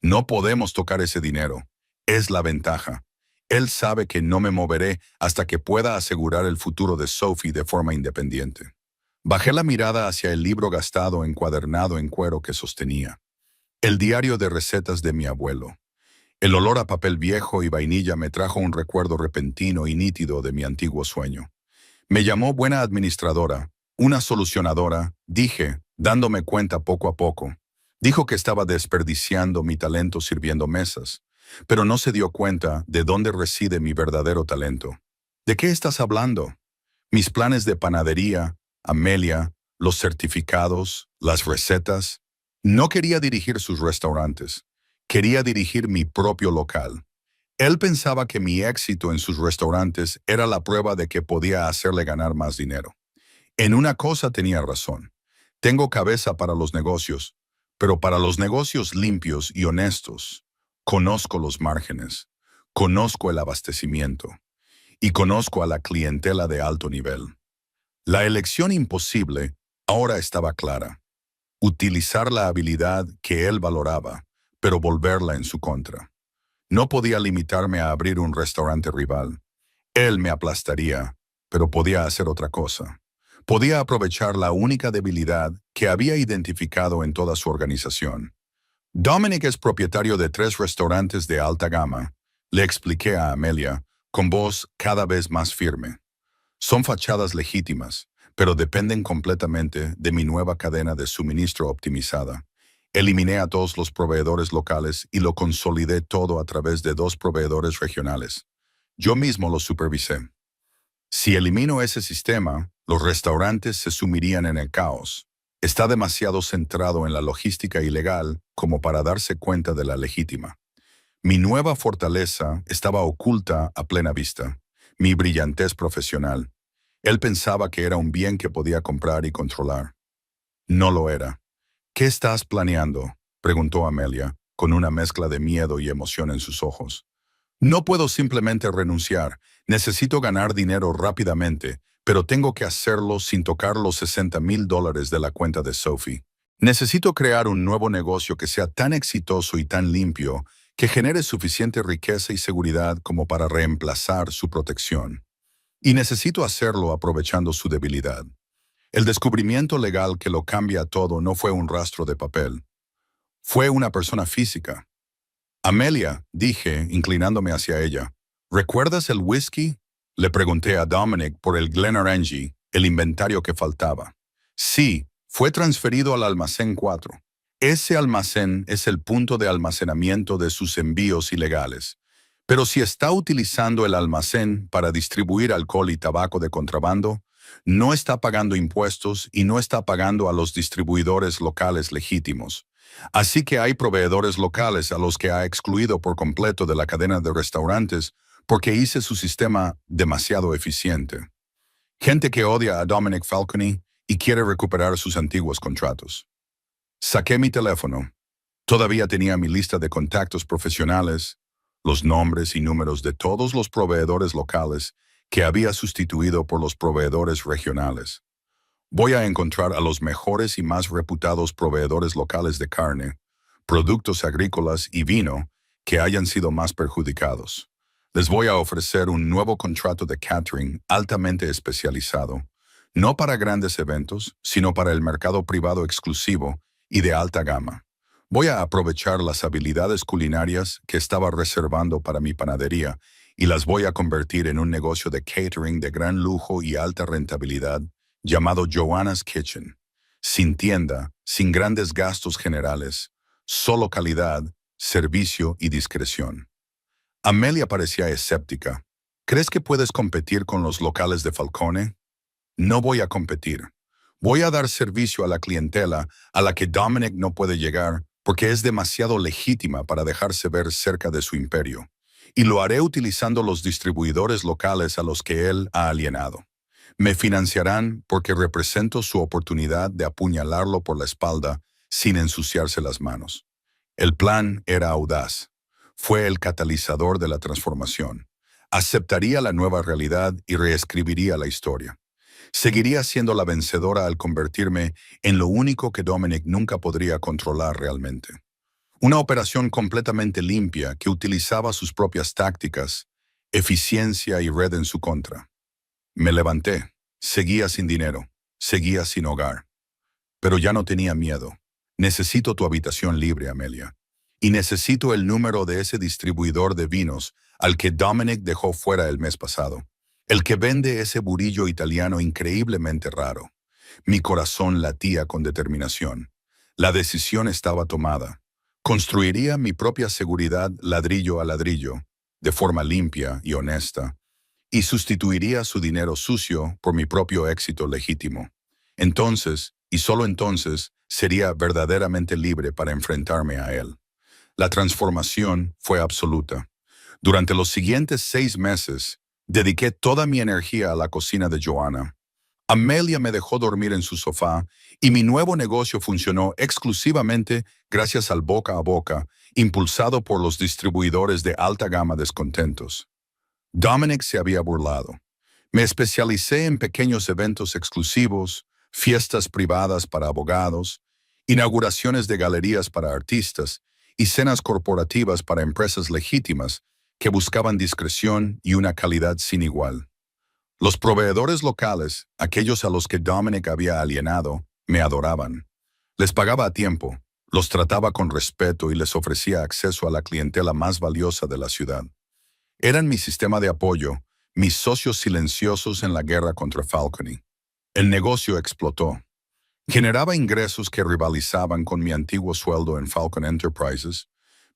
No podemos tocar ese dinero. Es la ventaja. Él sabe que no me moveré hasta que pueda asegurar el futuro de Sophie de forma independiente. Bajé la mirada hacia el libro gastado encuadernado en cuero que sostenía. El diario de recetas de mi abuelo. El olor a papel viejo y vainilla me trajo un recuerdo repentino y nítido de mi antiguo sueño. Me llamó buena administradora, una solucionadora, dije, dándome cuenta poco a poco. Dijo que estaba desperdiciando mi talento sirviendo mesas, pero no se dio cuenta de dónde reside mi verdadero talento. ¿De qué estás hablando? Mis planes de panadería, Amelia, los certificados, las recetas. No quería dirigir sus restaurantes. Quería dirigir mi propio local. Él pensaba que mi éxito en sus restaurantes era la prueba de que podía hacerle ganar más dinero. En una cosa tenía razón. Tengo cabeza para los negocios, pero para los negocios limpios y honestos, conozco los márgenes, conozco el abastecimiento y conozco a la clientela de alto nivel. La elección imposible ahora estaba clara. Utilizar la habilidad que él valoraba, pero volverla en su contra. No podía limitarme a abrir un restaurante rival. Él me aplastaría, pero podía hacer otra cosa. Podía aprovechar la única debilidad que había identificado en toda su organización. Dominic es propietario de 3 restaurantes de alta gama, le expliqué a Amelia, con voz cada vez más firme. Son fachadas legítimas, pero dependen completamente de mi nueva cadena de suministro optimizada. Eliminé a todos los proveedores locales y lo consolidé todo a través de 2 proveedores regionales. Yo mismo lo supervisé. Si elimino ese sistema, los restaurantes se sumirían en el caos. Está demasiado centrado en la logística ilegal como para darse cuenta de la legítima. Mi nueva fortaleza estaba oculta a plena vista, mi brillantez profesional. Él pensaba que era un bien que podía comprar y controlar. No lo era. ¿Qué estás planeando?, preguntó Amelia, con una mezcla de miedo y emoción en sus ojos. No puedo simplemente renunciar. Necesito ganar dinero rápidamente, pero tengo que hacerlo sin tocar los $60,000 de la cuenta de Sophie. Necesito crear un nuevo negocio que sea tan exitoso y tan limpio que genere suficiente riqueza y seguridad como para reemplazar su protección. Y necesito hacerlo aprovechando su debilidad. El descubrimiento legal que lo cambia todo no fue un rastro de papel. Fue una persona física. Amelia, dije, inclinándome hacia ella. ¿Recuerdas el whisky? Le pregunté a Dominic por el Glenmorangie, el inventario que faltaba. Sí, fue transferido al almacén 4. Ese almacén es el punto de almacenamiento de sus envíos ilegales. Pero si está utilizando el almacén para distribuir alcohol y tabaco de contrabando, no está pagando impuestos y no está pagando a los distribuidores locales legítimos. Así que hay proveedores locales a los que ha excluido por completo de la cadena de restaurantes porque hice su sistema demasiado eficiente. Gente que odia a Dominic Falcone y quiere recuperar sus antiguos contratos. Saqué mi teléfono. Todavía tenía mi lista de contactos profesionales, los nombres y números de todos los proveedores locales que había sustituido por los proveedores regionales. Voy a encontrar a los mejores y más reputados proveedores locales de carne, productos agrícolas y vino que hayan sido más perjudicados. Les voy a ofrecer un nuevo contrato de catering altamente especializado, no para grandes eventos, sino para el mercado privado exclusivo y de alta gama. Voy a aprovechar las habilidades culinarias que estaba reservando para mi panadería y las voy a convertir en un negocio de catering de gran lujo y alta rentabilidad llamado Joanna's Kitchen. Sin tienda, sin grandes gastos generales, solo calidad, servicio y discreción. Amelia parecía escéptica. ¿Crees que puedes competir con los locales de Falcone? No voy a competir. Voy a dar servicio a la clientela a la que Dominic no puede llegar porque es demasiado legítima para dejarse ver cerca de su imperio. Y lo haré utilizando los distribuidores locales a los que él ha alienado. Me financiarán porque represento su oportunidad de apuñalarlo por la espalda sin ensuciarse las manos. El plan era audaz. Fue el catalizador de la transformación. Aceptaría la nueva realidad y reescribiría la historia. Seguiría siendo la vencedora al convertirme en lo único que Dominic nunca podría controlar realmente. Una operación completamente limpia que utilizaba sus propias tácticas, eficiencia y red en su contra. Me levanté. Seguía sin dinero. Seguía sin hogar. Pero ya no tenía miedo. Necesito tu habitación libre, Amelia. Y necesito el número de ese distribuidor de vinos al que Dominic dejó fuera el mes pasado. El que vende ese burillo italiano increíblemente raro. Mi corazón latía con determinación. La decisión estaba tomada. Construiría mi propia seguridad ladrillo a ladrillo, de forma limpia y honesta, y sustituiría su dinero sucio por mi propio éxito legítimo. Entonces, y solo entonces, sería verdaderamente libre para enfrentarme a él. La transformación fue absoluta. Durante los siguientes 6 meses, dediqué toda mi energía a la cocina de Joanna. Amelia me dejó dormir en su sofá y mi nuevo negocio funcionó exclusivamente gracias al boca a boca, impulsado por los distribuidores de alta gama descontentos. Dominic se había burlado. Me especialicé en pequeños eventos exclusivos, fiestas privadas para abogados, inauguraciones de galerías para artistas y cenas corporativas para empresas legítimas que buscaban discreción y una calidad sin igual. Los proveedores locales, aquellos a los que Dominic había alienado, me adoraban. Les pagaba a tiempo, los trataba con respeto y les ofrecía acceso a la clientela más valiosa de la ciudad. Eran mi sistema de apoyo, mis socios silenciosos en la guerra contra Falcone. El negocio explotó. Generaba ingresos que rivalizaban con mi antiguo sueldo en Falcon Enterprises,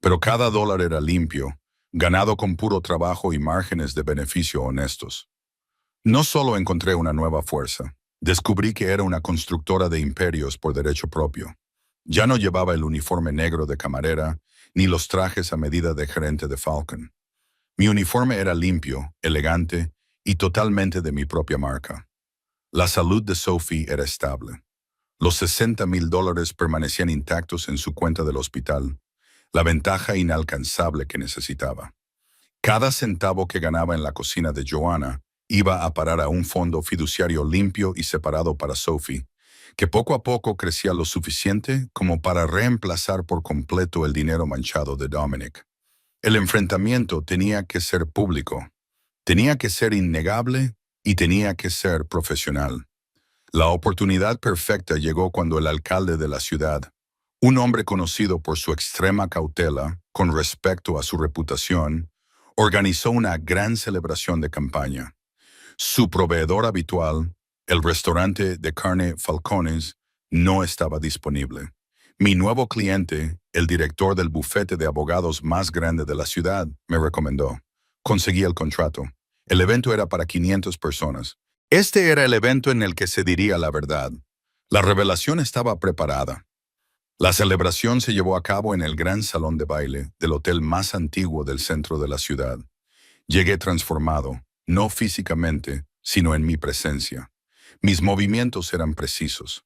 pero cada dólar era limpio, ganado con puro trabajo y márgenes de beneficio honestos. No solo encontré una nueva fuerza, descubrí que era una constructora de imperios por derecho propio. Ya no llevaba el uniforme negro de camarera, ni los trajes a medida de gerente de Falcon. Mi uniforme era limpio, elegante y totalmente de mi propia marca. La salud de Sophie era estable. Los $60,000 permanecían intactos en su cuenta del hospital, la ventaja inalcanzable que necesitaba. Cada centavo que ganaba en la cocina de Joanna iba a parar a un fondo fiduciario limpio y separado para Sophie, que poco a poco crecía lo suficiente como para reemplazar por completo el dinero manchado de Dominic. El enfrentamiento tenía que ser público, tenía que ser innegable y tenía que ser profesional. La oportunidad perfecta llegó cuando el alcalde de la ciudad, un hombre conocido por su extrema cautela con respecto a su reputación, organizó una gran celebración de campaña. Su proveedor habitual, el restaurante de carne Falcones, no estaba disponible. Mi nuevo cliente, el director del bufete de abogados más grande de la ciudad, me recomendó. Conseguí el contrato. El evento era para 500 personas. Este era el evento en el que se diría la verdad. La revelación estaba preparada. La celebración se llevó a cabo en el gran salón de baile del hotel más antiguo del centro de la ciudad. Llegué transformado, no físicamente, sino en mi presencia. Mis movimientos eran precisos.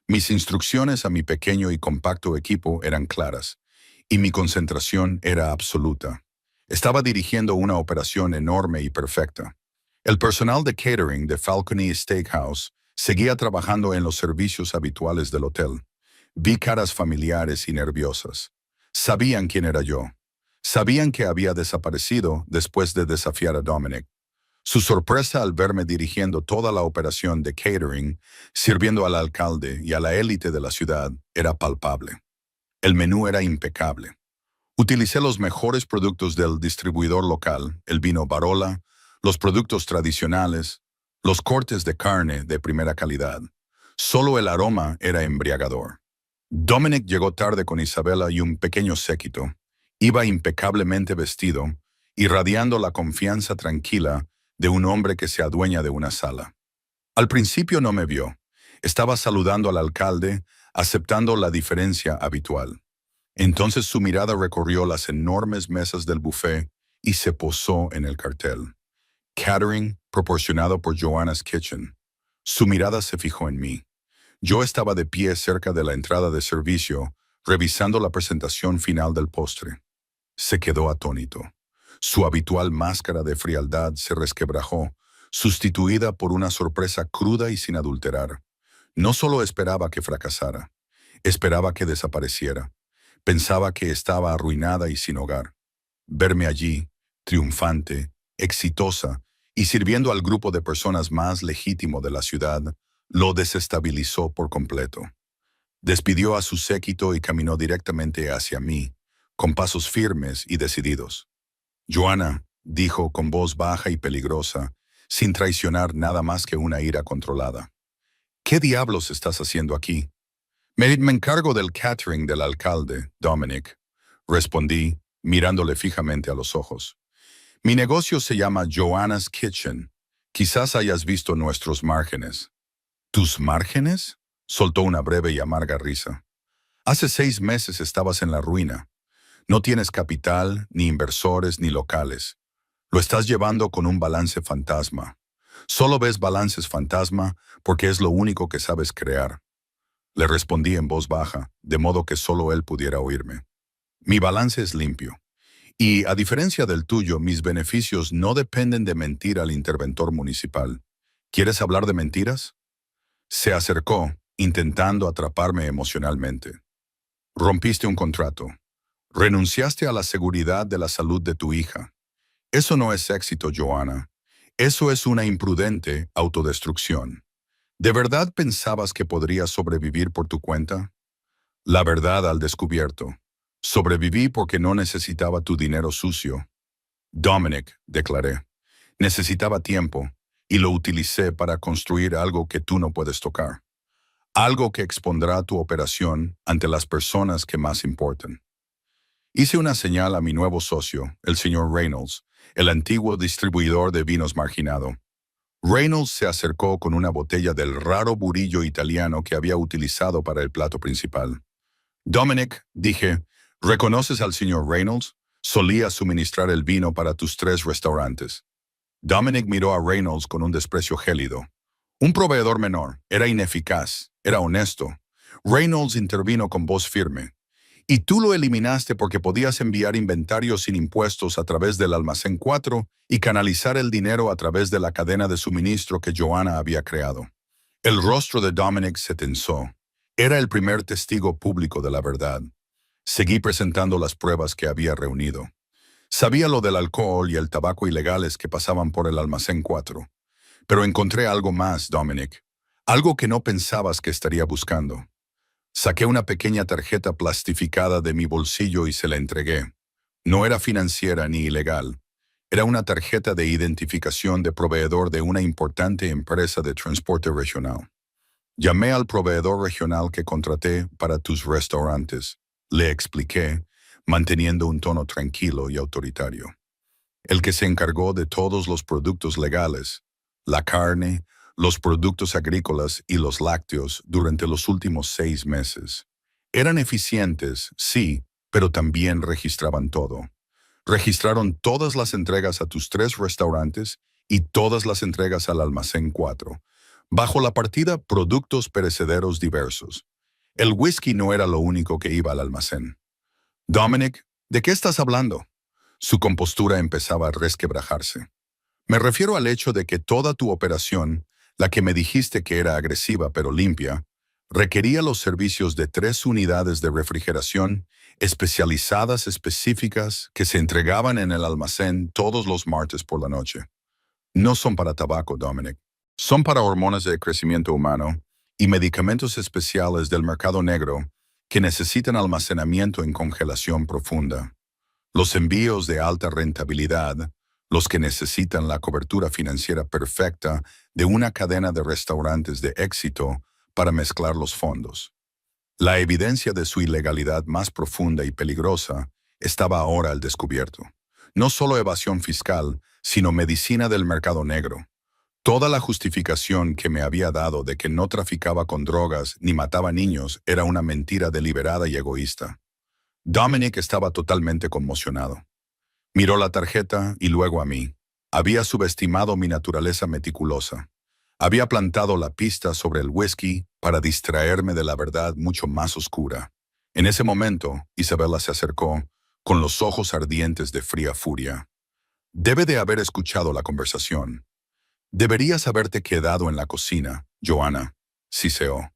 Mis instrucciones a mi pequeño y compacto equipo eran claras, y mi concentración era absoluta. Estaba dirigiendo una operación enorme y perfecta. El personal de catering de Falcone Steakhouse seguía trabajando en los servicios habituales del hotel. Vi caras familiares y nerviosas. Sabían quién era yo. Sabían que había desaparecido después de desafiar a Dominic. Su sorpresa al verme dirigiendo toda la operación de catering, sirviendo al alcalde y a la élite de la ciudad, era palpable. El menú era impecable. Utilicé los mejores productos del distribuidor local, el vino Barola, los productos tradicionales, los cortes de carne de primera calidad. Solo el aroma era embriagador. Dominic llegó tarde con Isabella y un pequeño séquito. Iba impecablemente vestido, irradiando la confianza tranquila de un hombre que se adueña de una sala. Al principio no me vio. Estaba saludando al alcalde, aceptando la diferencia habitual. Entonces su mirada recorrió las enormes mesas del buffet y se posó en el cartel. Catering proporcionado por Joanna's Kitchen. Su mirada se fijó en mí. Yo estaba de pie cerca de la entrada de servicio, revisando la presentación final del postre. Se quedó atónito. Su habitual máscara de frialdad se resquebrajó, sustituida por una sorpresa cruda y sin adulterar. No solo esperaba que fracasara, esperaba que desapareciera. Pensaba que estaba arruinada y sin hogar. Verme allí, triunfante, exitosa y sirviendo al grupo de personas más legítimo de la ciudad, lo desestabilizó por completo. Despidió a su séquito y caminó directamente hacia mí, con pasos firmes y decididos. Joanna, dijo con voz baja y peligrosa, sin traicionar nada más que una ira controlada. ¿Qué diablos estás haciendo aquí? Me encargo del catering del alcalde, Dominic, respondí, mirándole fijamente a los ojos. Mi negocio se llama Joanna's Kitchen. Quizás hayas visto nuestros márgenes. ¿Tus márgenes? Soltó una breve y amarga risa. Hace 6 meses estabas en la ruina. No tienes capital, ni inversores, ni locales. Lo estás llevando con un balance fantasma. Solo ves balances fantasma porque es lo único que sabes crear. Le respondí en voz baja, de modo que solo él pudiera oírme. Mi balance es limpio. Y, a diferencia del tuyo, mis beneficios no dependen de mentir al interventor municipal. ¿Quieres hablar de mentiras? Se acercó, intentando atraparme emocionalmente. Rompiste un contrato. Renunciaste a la seguridad de la salud de tu hija. Eso no es éxito, Joanna. Eso es una imprudente autodestrucción. ¿De verdad pensabas que podrías sobrevivir por tu cuenta? La verdad al descubierto. Sobreviví porque no necesitaba tu dinero sucio. Dominic, declaré. Necesitaba tiempo, y lo utilicé para construir algo que tú no puedes tocar. Algo que expondrá tu operación ante las personas que más importan. Hice una señal a mi nuevo socio, el señor Reynolds, el antiguo distribuidor de vinos marginado. Reynolds se acercó con una botella del raro burillo italiano que había utilizado para el plato principal. Dominic, dije, ¿reconoces al señor Reynolds? Solía suministrar el vino para tus 3 restaurantes. Dominic miró a Reynolds con un desprecio gélido. Un proveedor menor, era ineficaz, era honesto. Reynolds intervino con voz firme. Y tú lo eliminaste porque podías enviar inventario sin impuestos a través del almacén 4 y canalizar el dinero a través de la cadena de suministro que Joanna había creado. El rostro de Dominic se tensó. Era el primer testigo público de la verdad. Seguí presentando las pruebas que había reunido. Sabía lo del alcohol y el tabaco ilegales que pasaban por el almacén 4. Pero encontré algo más, Dominic. Algo que no pensabas que estaría buscando. Saqué una pequeña tarjeta plastificada de mi bolsillo y se la entregué. No era financiera ni ilegal. Era una tarjeta de identificación de proveedor de una importante empresa de transporte regional. Llamé al proveedor regional que contraté para tus restaurantes. Le expliqué, manteniendo un tono tranquilo y autoritario. El que se encargó de todos los productos legales, la carne, los productos agrícolas y los lácteos durante los últimos 6 meses. Eran eficientes, sí, pero también registraban todo. Registraron todas las entregas a tus 3 restaurantes y todas las entregas al almacén 4, bajo la partida Productos Perecederos Diversos. El whisky no era lo único que iba al almacén. Dominic, ¿de qué estás hablando? Su compostura empezaba a resquebrajarse. Me refiero al hecho de que toda tu operación, la que me dijiste que era agresiva pero limpia, requería los servicios de 3 unidades de refrigeración especializadas específicas que se entregaban en el almacén todos los martes por la noche. No son para tabaco, Dominic. Son para hormonas de crecimiento humano y medicamentos especiales del mercado negro que necesitan almacenamiento en congelación profunda. Los envíos de alta rentabilidad, los que necesitan la cobertura financiera perfecta de una cadena de restaurantes de éxito para mezclar los fondos. La evidencia de su ilegalidad más profunda y peligrosa estaba ahora al descubierto. No solo evasión fiscal, sino medicina del mercado negro. Toda la justificación que me había dado de que no traficaba con drogas ni mataba niños era una mentira deliberada y egoísta. Dominic estaba totalmente conmocionado. Miró la tarjeta y luego a mí. Había subestimado mi naturaleza meticulosa. Había plantado la pista sobre el whisky para distraerme de la verdad mucho más oscura. En ese momento, Isabella se acercó, con los ojos ardientes de fría furia. Debe de haber escuchado la conversación. Deberías haberte quedado en la cocina, Joanna, siseó.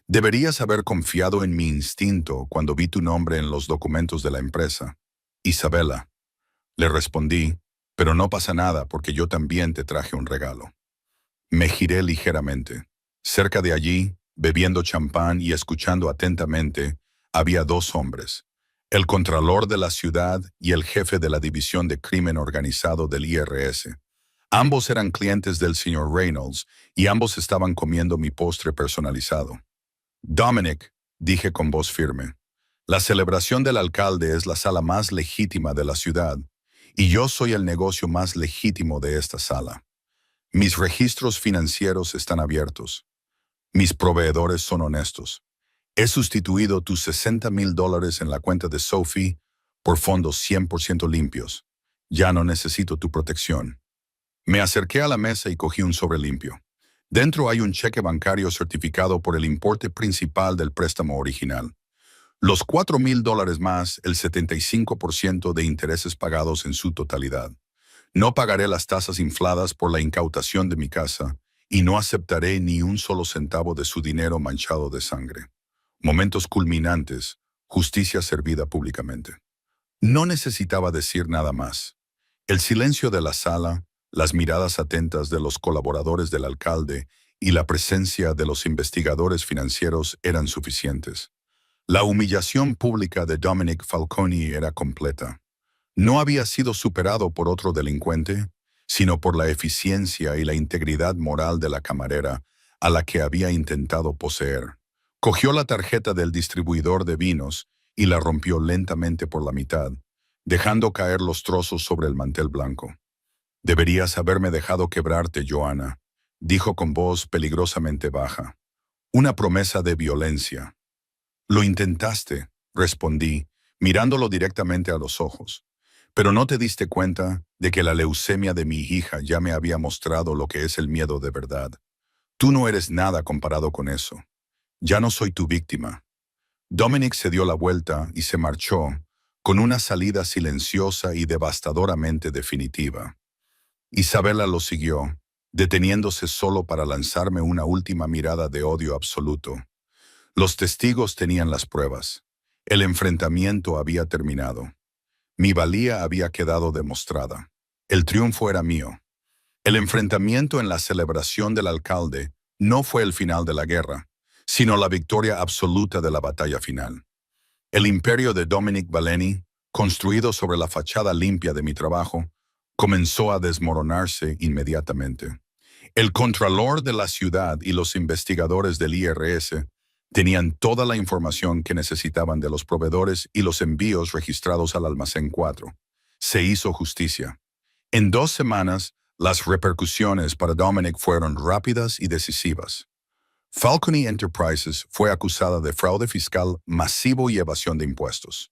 Deberías haber confiado en mi instinto cuando vi tu nombre en los documentos de la empresa. Isabella. Le respondí, pero no pasa nada porque yo también te traje un regalo. Me giré ligeramente. Cerca de allí, bebiendo champán y escuchando atentamente, había 2 hombres. El contralor de la ciudad y el jefe de la división de crimen organizado del IRS. Ambos eran clientes del señor Reynolds y ambos estaban comiendo mi postre personalizado. Dominic, dije con voz firme, la celebración del alcalde es la sala más legítima de la ciudad y yo soy el negocio más legítimo de esta sala. Mis registros financieros están abiertos. Mis proveedores son honestos. He sustituido tus $60,000 en la cuenta de Sophie por fondos 100% limpios. Ya no necesito tu protección. Me acerqué a la mesa y cogí un sobre limpio. Dentro hay un cheque bancario certificado por el importe principal del préstamo original. Los $4,000 más el 75% de intereses pagados en su totalidad. No pagaré las tasas infladas por la incautación de mi casa y no aceptaré ni un solo centavo de su dinero manchado de sangre. Momentos culminantes, justicia servida públicamente. No necesitaba decir nada más. El silencio de la sala, las miradas atentas de los colaboradores del alcalde y la presencia de los investigadores financieros eran suficientes. La humillación pública de Dominic Falcone era completa. No había sido superado por otro delincuente, sino por la eficiencia y la integridad moral de la camarera a la que había intentado poseer. Cogió la tarjeta del distribuidor de vinos y la rompió lentamente por la mitad, dejando caer los trozos sobre el mantel blanco. Deberías haberme dejado quebrarte, Joanna, dijo con voz peligrosamente baja. Una promesa de violencia. Lo intentaste, respondí, mirándolo directamente a los ojos. Pero no te diste cuenta de que la leucemia de mi hija ya me había mostrado lo que es el miedo de verdad. Tú no eres nada comparado con eso. Ya no soy tu víctima. Dominic se dio la vuelta y se marchó, con una salida silenciosa y devastadoramente definitiva. Isabella lo siguió, deteniéndose solo para lanzarme una última mirada de odio absoluto. Los testigos tenían las pruebas. El enfrentamiento había terminado. Mi valía había quedado demostrada. El triunfo era mío. El enfrentamiento en la celebración del alcalde no fue el final de la guerra, sino la victoria absoluta de la batalla final. El imperio de Dominic Valeni, construido sobre la fachada limpia de mi trabajo, comenzó a desmoronarse inmediatamente. El contralor de la ciudad y los investigadores del IRS tenían toda la información que necesitaban de los proveedores y los envíos registrados al almacén 4. Se hizo justicia. En 2 semanas, las repercusiones para Dominic fueron rápidas y decisivas. Falcone Enterprises fue acusada de fraude fiscal masivo y evasión de impuestos.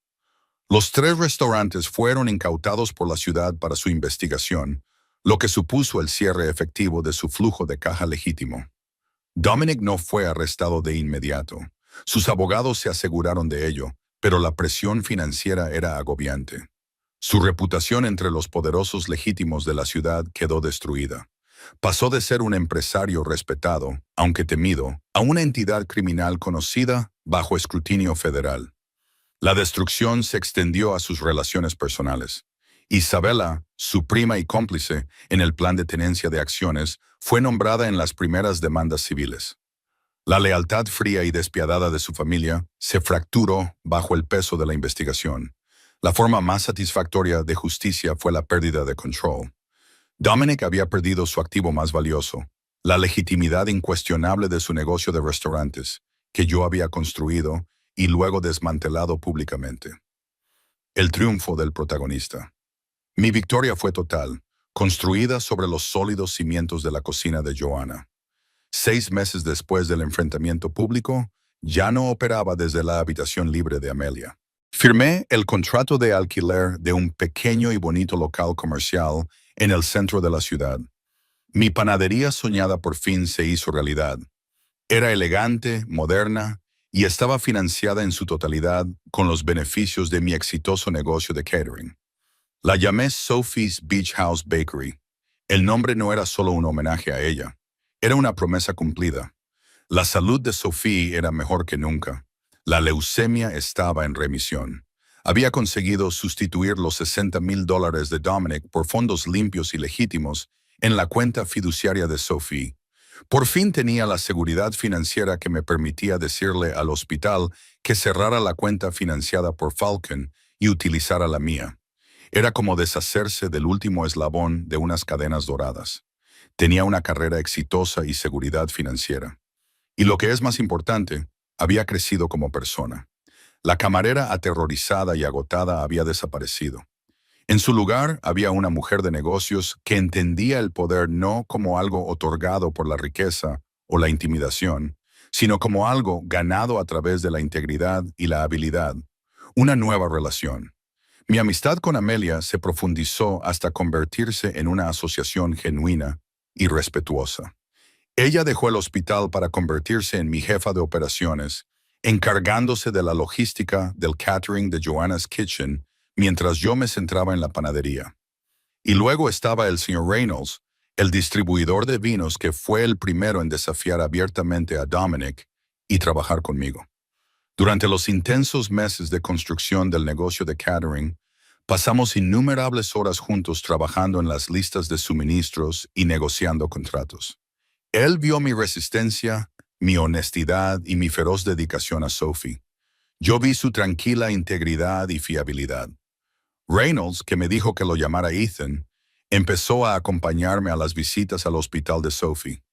Los 3 restaurantes fueron incautados por la ciudad para su investigación, lo que supuso el cierre efectivo de su flujo de caja legítimo. Dominic no fue arrestado de inmediato. Sus abogados se aseguraron de ello, pero la presión financiera era agobiante. Su reputación entre los poderosos legítimos de la ciudad quedó destruida. Pasó de ser un empresario respetado, aunque temido, a una entidad criminal conocida bajo escrutinio federal. La destrucción se extendió a sus relaciones personales. Isabella, su prima y cómplice en el plan de tenencia de acciones, fue nombrada en las primeras demandas civiles. La lealtad fría y despiadada de su familia se fracturó bajo el peso de la investigación. La forma más satisfactoria de justicia fue la pérdida de control. Dominic había perdido su activo más valioso, la legitimidad incuestionable de su negocio de restaurantes, que yo había construido y luego desmantelado públicamente. El triunfo del protagonista. Mi victoria fue total, construida sobre los sólidos cimientos de la cocina de Joanna. 6 meses después del enfrentamiento público, ya no operaba desde la habitación libre de Amelia. Firmé el contrato de alquiler de un pequeño y bonito local comercial en el centro de la ciudad. Mi panadería soñada por fin se hizo realidad. Era elegante, moderna y estaba financiada en su totalidad con los beneficios de mi exitoso negocio de catering. La llamé Sophie's Beach House Bakery. El nombre no era solo un homenaje a ella, era una promesa cumplida. La salud de Sophie era mejor que nunca. La leucemia estaba en remisión. Había conseguido sustituir los $60,000 de Dominic por fondos limpios y legítimos en la cuenta fiduciaria de Sophie. Por fin tenía la seguridad financiera que me permitía decirle al hospital que cerrara la cuenta financiada por Falcone y utilizara la mía. Era como deshacerse del último eslabón de unas cadenas doradas. Tenía una carrera exitosa y seguridad financiera. Y lo que es más importante, había crecido como persona. La camarera aterrorizada y agotada había desaparecido. En su lugar había una mujer de negocios que entendía el poder no como algo otorgado por la riqueza o la intimidación, sino como algo ganado a través de la integridad y la habilidad. Una nueva relación. Mi amistad con Amelia se profundizó hasta convertirse en una asociación genuina y respetuosa. Ella dejó el hospital para convertirse en mi jefa de operaciones, encargándose de la logística del catering de Joanna's Kitchen mientras yo me centraba en la panadería. Y luego estaba el señor Reynolds, el distribuidor de vinos que fue el primero en desafiar abiertamente a Dominic y trabajar conmigo. Durante los intensos meses de construcción del negocio de catering, pasamos innumerables horas juntos trabajando en las listas de suministros y negociando contratos. Él vio mi resistencia, mi honestidad y mi feroz dedicación a Sophie. Yo vi su tranquila integridad y fiabilidad. Reynolds, que me dijo que lo llamara Ethan, empezó a acompañarme a las visitas al hospital de Sophie.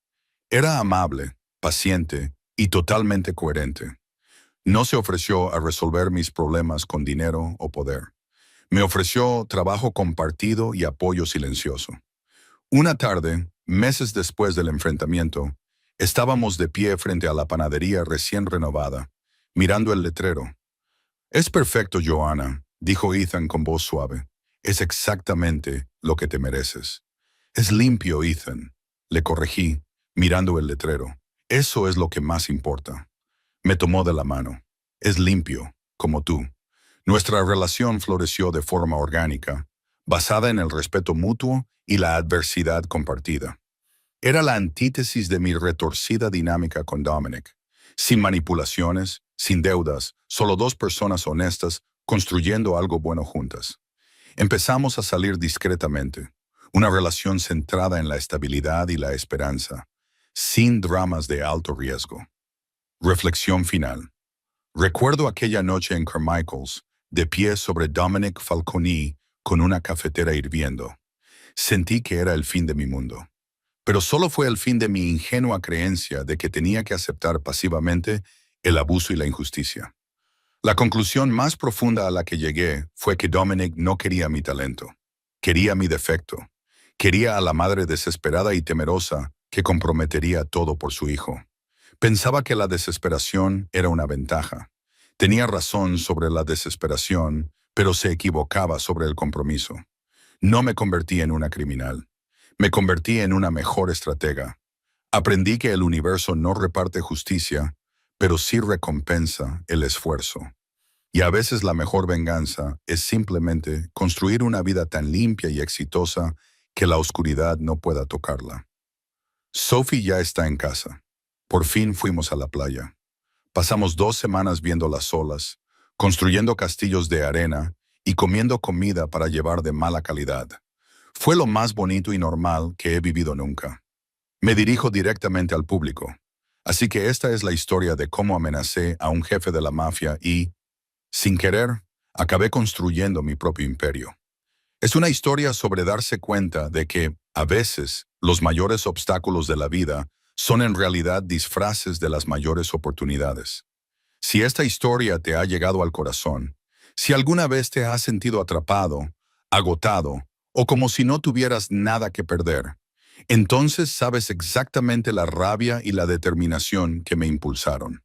Era amable, paciente y totalmente coherente. No se ofreció a resolver mis problemas con dinero o poder. Me ofreció trabajo compartido y apoyo silencioso. Una tarde, meses después del enfrentamiento, estábamos de pie frente a la panadería recién renovada, mirando el letrero. «Es perfecto, Joanna», dijo Ethan con voz suave. «Es exactamente lo que te mereces». «Es limpio, Ethan», le corregí, mirando el letrero. «Eso es lo que más importa». Me tomó de la mano. «Es limpio, como tú». Nuestra relación floreció de forma orgánica, basada en el respeto mutuo y la adversidad compartida. Era la antítesis de mi retorcida dinámica con Dominic. Sin manipulaciones, sin deudas, solo 2 personas honestas construyendo algo bueno juntas. Empezamos a salir discretamente, una relación centrada en la estabilidad y la esperanza, sin dramas de alto riesgo. Reflexión final. Recuerdo aquella noche en Carmichael's, de pie sobre Dominic Falcone con una cafetera hirviendo. Sentí que era el fin de mi mundo. pero solo fue el fin de mi ingenua creencia de que tenía que aceptar pasivamente el abuso y la injusticia. La conclusión más profunda a la que llegué fue que Dominic no quería mi talento, quería mi defecto, quería a la madre desesperada y temerosa que comprometería todo por su hijo. Pensaba que la desesperación era una ventaja. Tenía razón sobre la desesperación, pero se equivocaba sobre el compromiso. No me convertí en una criminal. Me convertí en una mejor estratega. Aprendí que el universo no reparte justicia, pero sí recompensa el esfuerzo. Y a veces la mejor venganza es simplemente construir una vida tan limpia y exitosa que la oscuridad no pueda tocarla. Sophie ya está en casa. Por fin fuimos a la playa. Pasamos 2 semanas viendo las olas, construyendo castillos de arena y comiendo comida para llevar de mala calidad. Fue lo más bonito y normal que he vivido nunca. Me dirijo directamente al público. Así que esta es la historia de cómo amenacé a un jefe de la mafia y, sin querer, acabé construyendo mi propio imperio. Es una historia sobre darse cuenta de que, a veces, los mayores obstáculos de la vida son en realidad disfraces de las mayores oportunidades. Si esta historia te ha llegado al corazón, si alguna vez te has sentido atrapado, agotado o como si no tuvieras nada que perder, entonces sabes exactamente la rabia y la determinación que me impulsaron.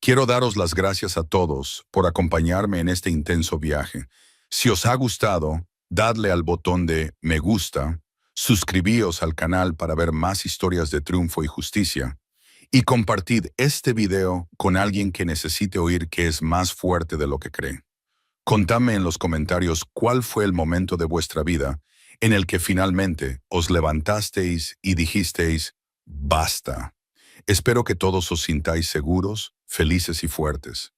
Quiero daros las gracias a todos por acompañarme en este intenso viaje. Si os ha gustado, dadle al botón de me gusta, suscribíos al canal para ver más historias de triunfo y justicia, y compartid este video con alguien que necesite oír que es más fuerte de lo que cree. Contadme en los comentarios cuál fue el momento de vuestra vida en el que finalmente os levantasteis y dijisteis, basta. Espero que todos os sintáis seguros, felices y fuertes.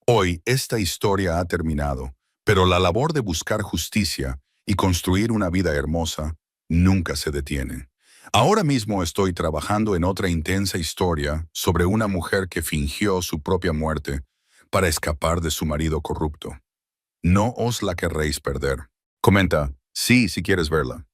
Hoy esta historia ha terminado, pero la labor de buscar justicia y construir una vida hermosa nunca se detiene. Ahora mismo estoy trabajando en otra intensa historia sobre una mujer que fingió su propia muerte para escapar de su marido corrupto. No os la querréis perder. Comenta sí si quieres verla.